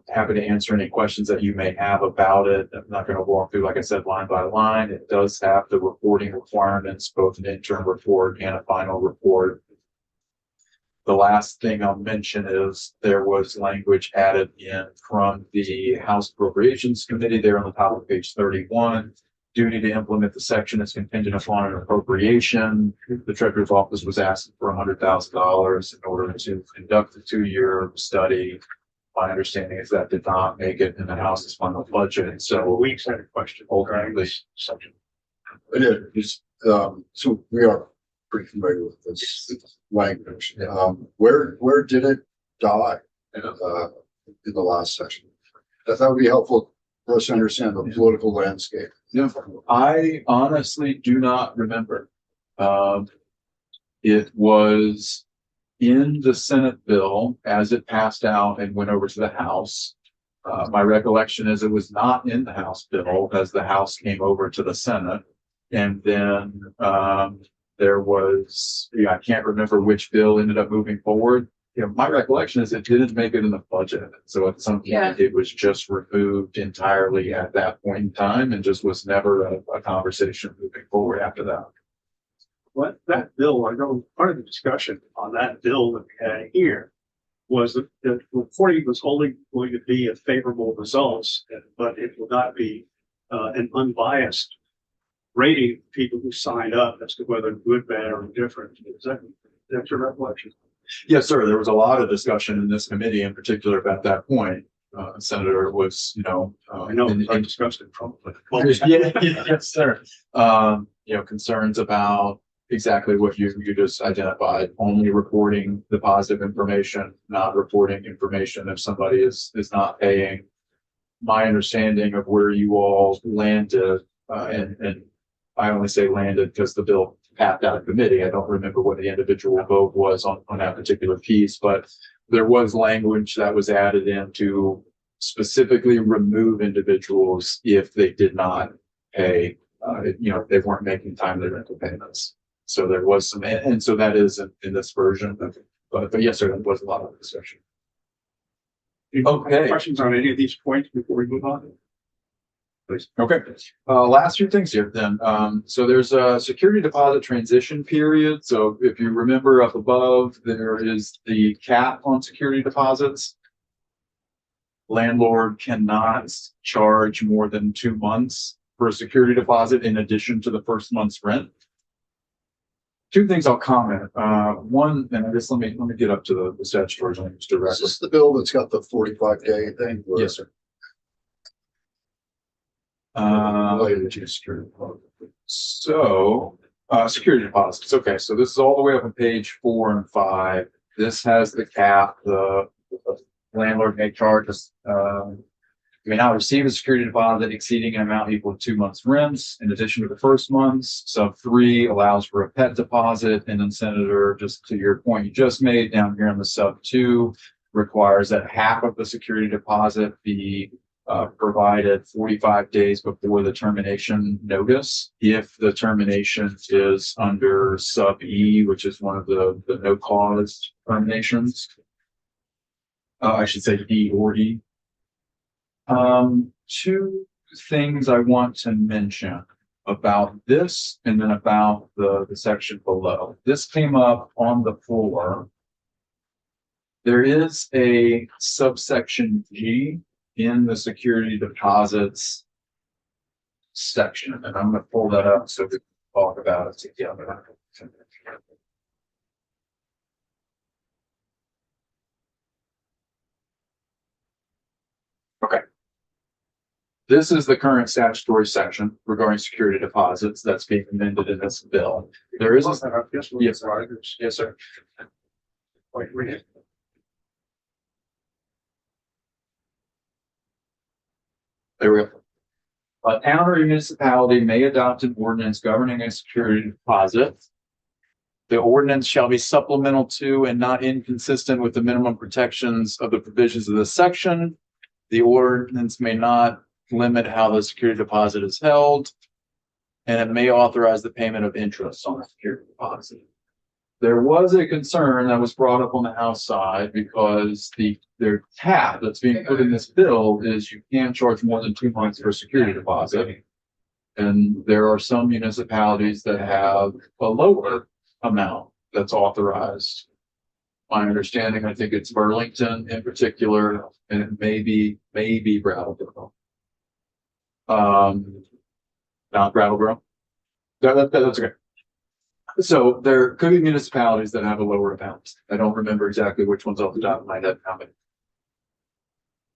[SPEAKER 3] happy to answer any questions that you may have about it. I'm not going to walk through, like I said, line by line. It does have the reporting requirements, both an interim report and a final report. The last thing I'll mention is there was language added in from the House Appropriations Committee there on the top of page 31. Duty to implement the section is contingent upon an appropriation. The Treasurer's Office was asking for $100,000 in order to conduct the 2-year study. My understanding is that did not make it in the House's final budget. So
[SPEAKER 5] Weeks had a question.
[SPEAKER 3] ultimately,
[SPEAKER 4] I did, just, so we are pretty familiar with this language. Where did it die, in the last section? That would be helpful for us to understand the political landscape.
[SPEAKER 3] no, I honestly do not remember. It was in the Senate bill as it passed out and went over to the House. My recollection is it was not in the House bill as the House came over to the Senate. And then, there was, I can't remember which bill ended up moving forward. My recollection is it didn't make it in the budget. So at some point it was just removed entirely at that point in time and just was never a conversation moving forward after that.
[SPEAKER 5] What that bill, I know part of the discussion on that bill that we had here was that the reporting was only going to be a favorable results, but it will not be an unbiased rating of people who signed up as to whether good, bad, or indifferent. That's your recollection?
[SPEAKER 3] Yes, sir. There was a lot of discussion in this committee in particular about that point. Senator was,
[SPEAKER 5] I know I discussed it probably.
[SPEAKER 3] yes, sir. Concerns about exactly what you just identified, only reporting the positive information, not reporting information if somebody is not paying. My understanding of where you all landed, and I only say landed because the bill passed out of committee. I don't remember what the individual vote was on that particular piece, but there was language that was added in to specifically remove individuals if they did not pay, if they weren't making timely rental payments. So there was some, and so that is in this version, but yes, sir, there was a lot of discussion. Okay.
[SPEAKER 5] Questions on any of these points before we move on? Please.
[SPEAKER 3] Okay, last few things here then. So there's a security deposit transition period. So if you remember up above, there is the cap on security deposits. Landlord cannot charge more than 2 months for a security deposit in addition to the first month's rent. Two things I'll comment. One, and I guess let me get up to the statutory language
[SPEAKER 4] Is
[SPEAKER 3] directly.
[SPEAKER 4] this the bill that's got the 45-day thing?
[SPEAKER 3] Yes, sir.
[SPEAKER 4] Related to security.
[SPEAKER 3] So, security deposits. Okay, so this is all the way up on page 4 and 5. This has the cap. The landlord may charge us, may not receive a security deposit exceeding an amount equal to 2 months' rents in addition to the first month's. Sub 3 allows for a pet deposit. And then, Senator, just to your point you just made down here in the sub 2, requires that half of the security deposit be provided 45 days before the termination notice. If the termination is under sub E, which is one of the no cause terminations, I should say D or E. Two things I want to mention about this and then about the section below. This came up on the floor. There is a subsection G in the security deposits section, and I'm going to pull that up so we can talk about it together. Okay. This is the current statutory section regarding security deposits that's being amended in this bill. There is a, yes, sir. Yes, sir.
[SPEAKER 5] Wait, read it.
[SPEAKER 3] There we go. A town or municipality may adopt an ordinance governing a security deposit. The ordinance shall be supplemental to and not inconsistent with the minimum protections of the provisions of this section. The ordinance may not limit how the security deposit is held, and it may authorize the payment of interest on the security deposit. There was a concern that was brought up on the House side because their cap that's being put in this bill is you can't charge more than 2 months for a security deposit. And there are some municipalities that have a lower amount that's authorized my understanding, I think it's Burlington in particular, and it maybe Brattleboro. Not Brattleboro. That's okay. So there could be municipalities that have a lower amount. I don't remember exactly which ones off the top of my head how many.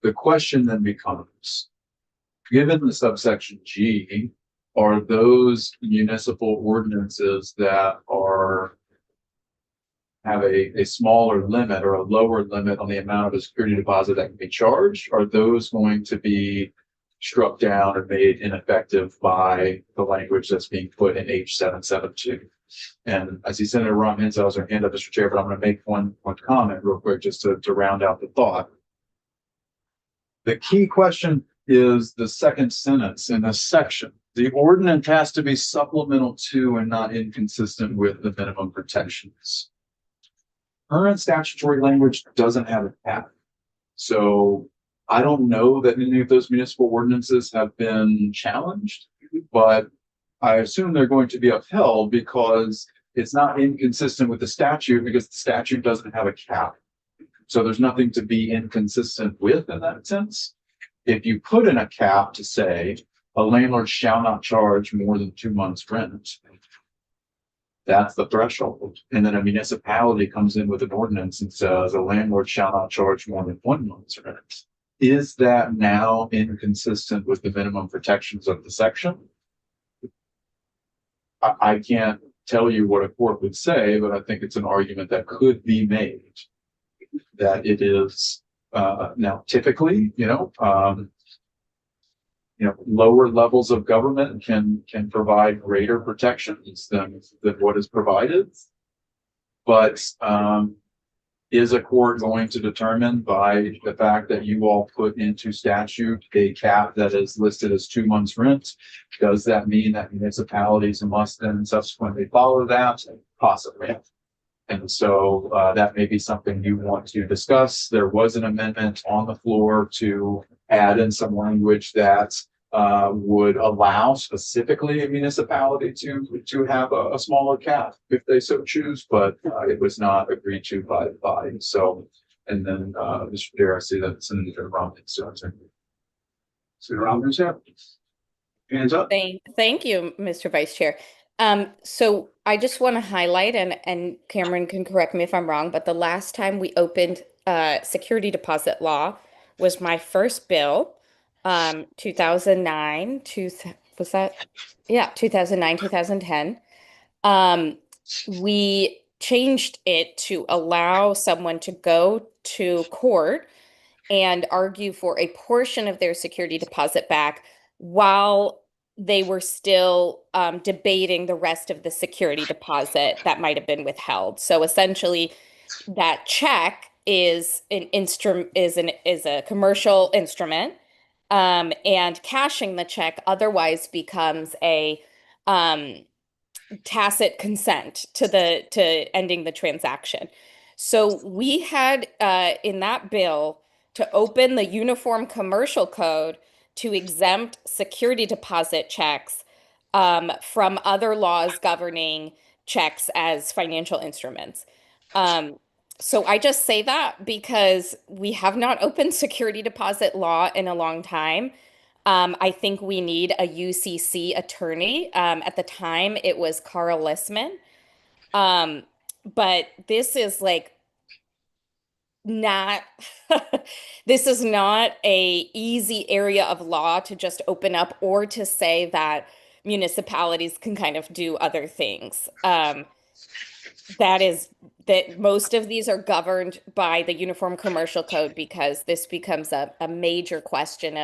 [SPEAKER 3] The question then becomes, given the subsection G, are those municipal ordinances that have a smaller limit or a lower limit on the amount of a security deposit that can be charged? Are those going to be struck down or made ineffective by the language that's being put in H772? And I see Senator Ron Henshaw has her hand up, Mr. Chair, but I'm going to make one comment real quick just to round out the thought. The key question is the second sentence in this section. The ordinance has to be supplemental to and not inconsistent with the minimum protections. Current statutory language doesn't have a cap. So I don't know that any of those municipal ordinances have been challenged, but I assume they're going to be upheld because it's not inconsistent with the statute because the statute doesn't have a cap. So there's nothing to be inconsistent with in that sense. If you put in a cap to say a landlord shall not charge more than 2 months rent, that's the threshold. And then a municipality comes in with an ordinance and says a landlord shall not charge more than 1 month's rent. Is that now inconsistent with the minimum protections of the section? I can't tell you what a court would say, but I think it's an argument that could be made that it is now typically, lower levels of government can provide greater protections than what is provided. But is a court going to determine by the fact that you all put into statute a cap that is listed as 2 months rent? Does that mean that municipalities must then subsequently follow that? Possibly. And so that may be something you want to discuss. There was an amendment on the floor to add in some language that would allow specifically a municipality to have a smaller cap if they so choose, but it was not agreed to by the body. So, and then Mr. Chair, I see that Senator Romney's turn.
[SPEAKER 5] Senator Romney's up. Hands up.
[SPEAKER 2] Thank you, Mr. Vice Chair. So I just want to highlight, and Cameron can correct me if I'm wrong, but the last time we opened security deposit law was my first bill, 2009, 2009, 2010. We changed it to allow someone to go to court and argue for a portion of their security deposit back while they were still debating the rest of the security deposit that might have been withheld. So essentially, that check is an is a commercial instrument, and cashing the check otherwise becomes a tacit consent to ending the transaction. So we had in that bill to open the Uniform Commercial Code to exempt security deposit checks from other laws governing checks as financial instruments. So I just say that because we have not opened security deposit law in a long time. I think we need a UCC attorney. At the time, it was Carl Lissman. But this is like not this is not a easy area of law to just open up or to say that municipalities can kind of do other things. That most of these are governed by the Uniform Commercial Code because this becomes a major question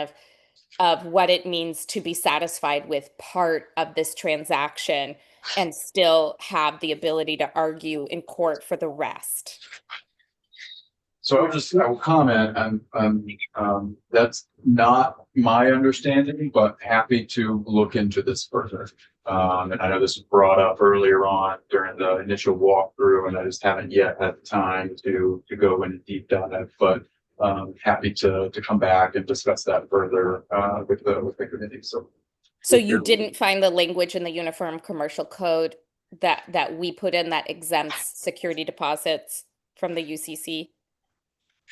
[SPEAKER 2] of what it means to be satisfied with part of this transaction and still have the ability to argue in court for the rest.
[SPEAKER 3] So I will comment, that's not my understanding, but happy to look into this further. And I know this was brought up earlier on during the initial walkthrough, and I just haven't yet had time to go into deep dive, but happy to come back and discuss that further with the committee.
[SPEAKER 2] So you didn't find the language in the Uniform Commercial Code that we put in that exempts security deposits from the UCC?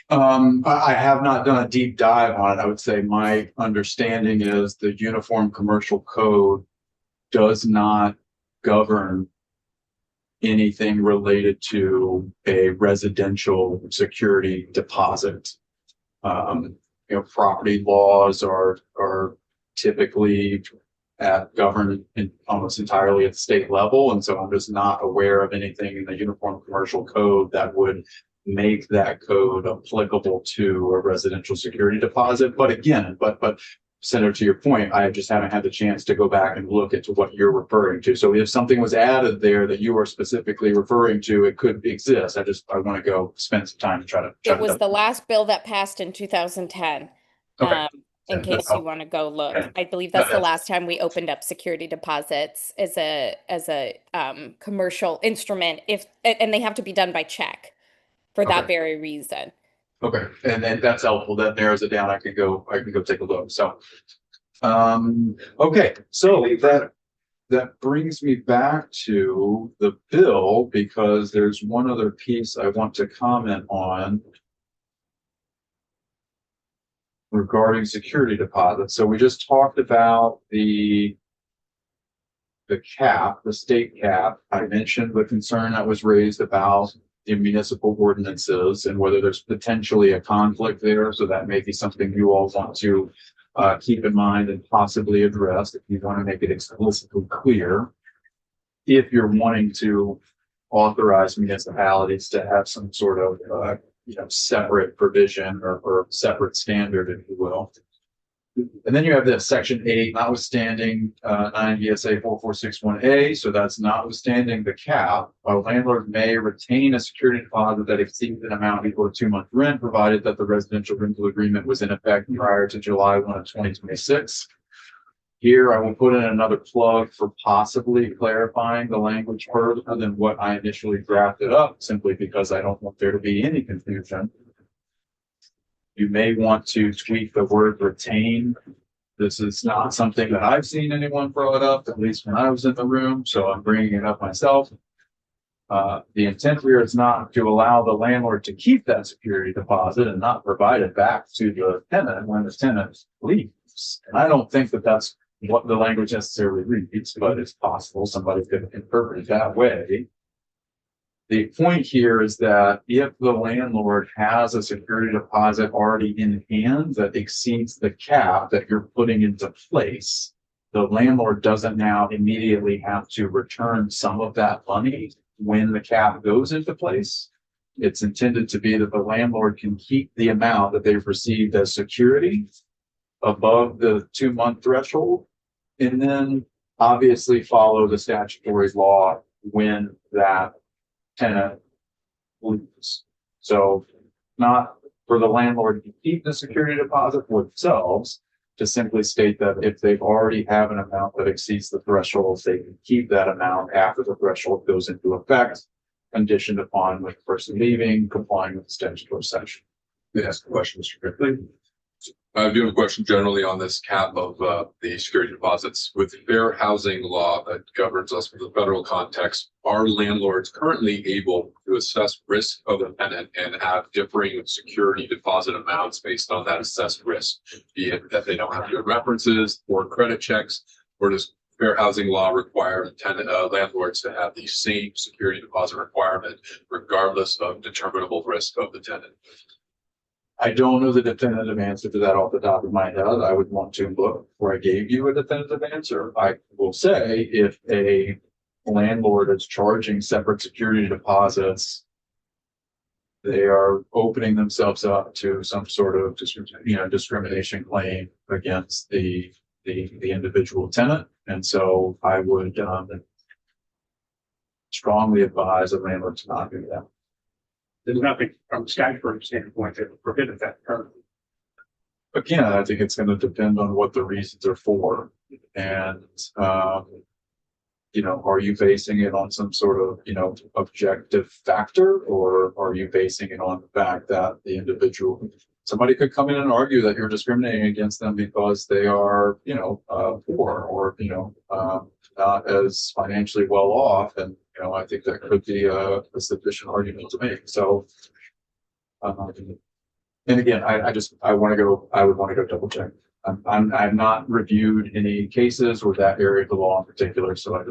[SPEAKER 3] I have not done a deep dive on it. I would say my understanding is the Uniform Commercial Code does not govern anything related to a residential security deposit. Property laws are typically governed almost entirely at the state level. And so I'm just not aware of anything in the Uniform Commercial Code that would make that code applicable to a residential security deposit. But again, but Senator, to your point, I just haven't had the chance to go back and look into what you're referring to. So if something was added there that you are specifically referring to, it could exist. I want to go spend some time to try to.
[SPEAKER 2] It was the last bill that passed in 2010.
[SPEAKER 3] Okay.
[SPEAKER 2] In case you want to go look. I believe that's the last time we opened up security deposits as a commercial instrument, and they have to be done by check for that very reason.
[SPEAKER 3] Okay, and that's helpful. That narrows it down. I can go take a look. So, okay, so that brings me back to the bill, because there's one other piece I want to comment on regarding security deposits. So we just talked about the cap, the state cap. I mentioned the concern that was raised about the municipal ordinances and whether there's potentially a conflict there. So that may be something you all want to keep in mind and possibly address if you want to make it explicitly clear. If you're wanting to authorize municipalities to have some sort of separate provision or separate standard, if you will. And then you have this section 8, notwithstanding 9 VSA 4461A. So that's notwithstanding the cap, a landlord may retain a security deposit that exceeds an amount equal to 2-month rent, provided that the residential rental agreement was in effect prior to July 1 of 2026. Here, I will put in another plug for possibly clarifying the language further than what I initially drafted up, simply because I don't want there to be any confusion. You may want to tweak the word retain. This is not something that I've seen anyone brought up, at least when I was in the room, so I'm bringing it up myself. The intent here is not to allow the landlord to keep that security deposit and not provide it back to the tenant when the tenant leaves. And I don't think that that's what the language necessarily reads, but it's possible somebody could interpret it that way. The point here is that if the landlord has a security deposit already in hand that exceeds the cap that you're putting into place, the landlord doesn't now immediately have to return some of that money when the cap goes into place. It's intended to be that the landlord can keep the amount that they've received as security above the 2-month threshold, and then obviously follow the statutory law when that tenant leaves. So not for the landlord to keep the security deposit for themselves, to simply state that if they already have an amount that exceeds the threshold, they can keep that amount after the threshold goes into effect, conditioned upon with the person leaving, complying with the statutory section.
[SPEAKER 6] May I ask a question, Mr. Quickly? I do have a question generally on this cap of the security deposits. With fair housing law that governs us with the federal context, are landlords currently able to assess risk of a tenant and have differing security deposit amounts based on that assessed risk, be it that they don't have good references or credit checks, or does fair housing law require landlords to have the same security deposit requirement regardless of determinable risk of the tenant?
[SPEAKER 3] I don't know the definitive answer to that off the top of my head. I would want to look before I gave you a definitive answer. I will say if a landlord is charging separate security deposits, they are opening themselves up to some sort of discrimination claim against the individual tenant. And so I would strongly advise a landlord to not do that.
[SPEAKER 5] There's nothing from a statutory standpoint that would prohibit that currently.
[SPEAKER 3] Again, I think it's going to depend on what the reasons are for. And, are you basing it on some sort of, objective factor, or are you basing it on the fact that the individual, somebody could come in and argue that you're discriminating against them because they are, poor or, not as financially well off, and I think that could be a sufficient argument to make, so. And again, I would want to go double check. I've not reviewed any cases or that area of the law in particular, so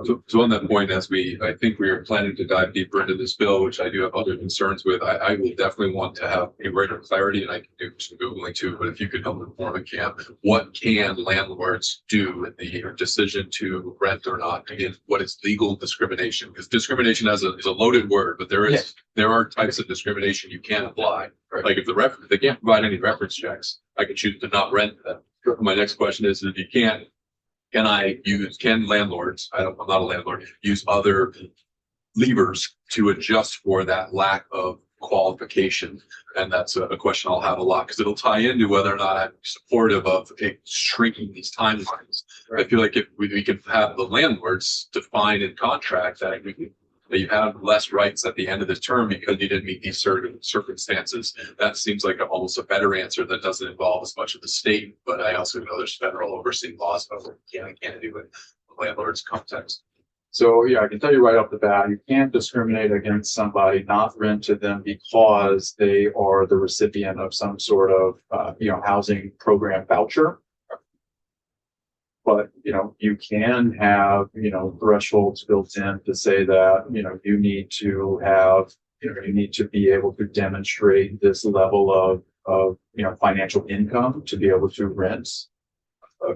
[SPEAKER 6] So on that point, I think we are planning to dive deeper into this bill, which I do have other concerns with. I will definitely want to have a greater clarity, and I can do some Googling too, but if you could help inform me, Cam, what can landlords do in the decision to rent or not? Again, what is legal discrimination? Because discrimination is a loaded word, but there are types of discrimination you can apply.
[SPEAKER 3] Right.
[SPEAKER 6] Like if they can't provide any reference checks, I could choose to not rent them. My next question is, if you can't, can landlords, I'm not a landlord, use other levers to adjust for that lack of qualification? And that's a question I'll have a lot, because it'll tie into whether or not I'm supportive of shrinking these timelines. I feel like if we can have the landlords define in contract that you have less rights at the end of the term because you didn't meet these certain circumstances. That seems like almost a better answer that doesn't involve as much of the state, but I also know there's federal overseeing laws about what you can and can't do in the landlord's context.
[SPEAKER 3] So, yeah, I can tell you right off the bat, you can't discriminate against somebody, not rent to them because they are the recipient of some sort of, housing program voucher. But, you can have, thresholds built in to say that, you need to have, you need to be able to demonstrate this level of, financial income to be able to rent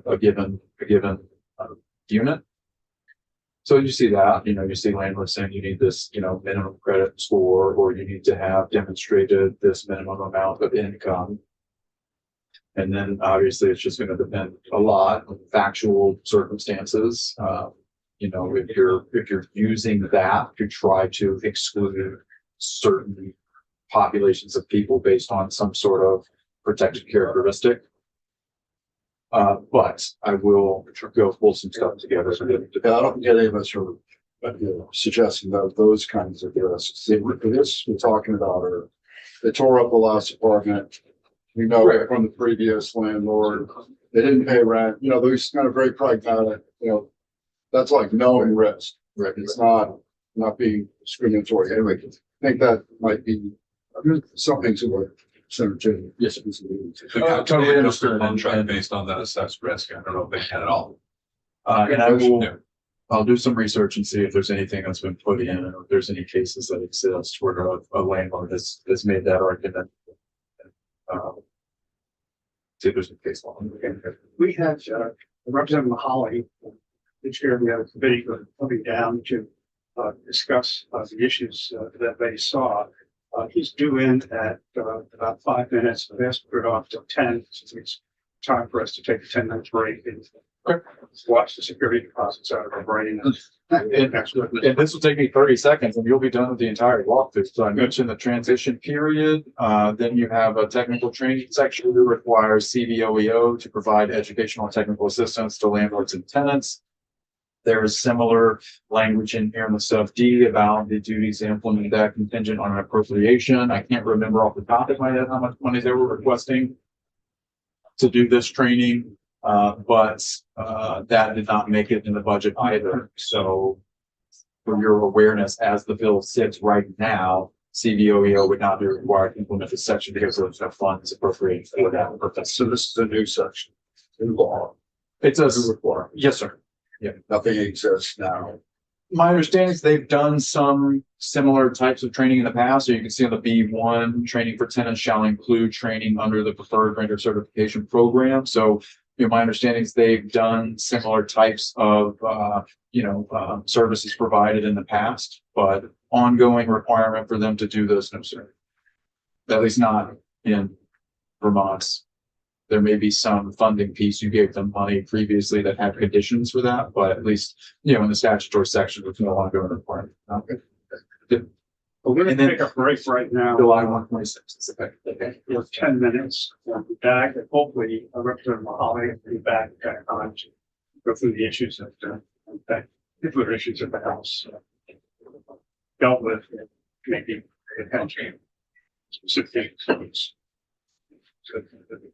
[SPEAKER 3] a given unit. So you see that, you see landlords saying you need this, minimum credit score, or you need to have demonstrated this minimum amount of income. And then obviously it's just going to depend a lot on factual circumstances. If you're using that to try to exclude certain populations of people based on some sort of protected characteristic. But I will go pull some stuff together.
[SPEAKER 4] I don't get any of us are suggesting that those kinds of risks. This we're talking about, or they tore up the last apartment. We know
[SPEAKER 3] Right.
[SPEAKER 4] from the previous landlord, they didn't pay rent. Those kind of very pragmatic. That's like known risk.
[SPEAKER 3] Right.
[SPEAKER 4] It's not being discriminatory. Anyway, I think that might be something to what Senator Cheney.
[SPEAKER 3] Yes.
[SPEAKER 6] Totally understood. Contract based on that assessed risk. I don't know if they can at all.
[SPEAKER 3] And I'll do some research and see if there's anything that's been put in, or if there's any cases that exist where a landlord has made that argument. See if there's a case law.
[SPEAKER 5] We had Representative Mahali, the chair of the other committee, coming down to discuss the issues that they saw. He's due in at about 5 minutes. I've asked for it off till 10, since it's time for us to take a 10-minute break and watch the security deposits out of our brain.
[SPEAKER 3] And this will take me 30 seconds and you'll be done with the entire walkthrough. So I mentioned the transition period. Then you have a technical training section that requires CVOEO to provide educational and technical assistance to landlords and tenants. There is similar language in here in the sub D about the duties to implement that contingent on an appropriation. I can't remember off the top of my head how much money they were requesting to do this training. But that did not make it in the budget either. So for your awareness, as the bill sits right now, CVOEO would not be required to implement this section because of the funds appropriated for that purpose.
[SPEAKER 4] So this is a new section. New law.
[SPEAKER 3] It's a report. Yes, sir.
[SPEAKER 4] Nothing exists now.
[SPEAKER 3] My understanding is they've done some similar types of training in the past. So you can see on the B1, training for tenants shall include training under the preferred renter certification program. So my understanding is they've done similar types of, services provided in the past, but ongoing requirement for them to do this, no, sir. At least not in Vermont. There may be some funding piece. You gave them money previously that had conditions for that, but at least, in the statutory section, there's no ongoing requirement.
[SPEAKER 5] We're going
[SPEAKER 3] And
[SPEAKER 5] to
[SPEAKER 3] then-
[SPEAKER 5] take a break right now.
[SPEAKER 3] July 126 is effective. Okay.
[SPEAKER 5] For 10 minutes. We'll be back, and hopefully Representative Mahali will be back on to go through the issues that particular issues of the House dealt with, maybe attention specific things. So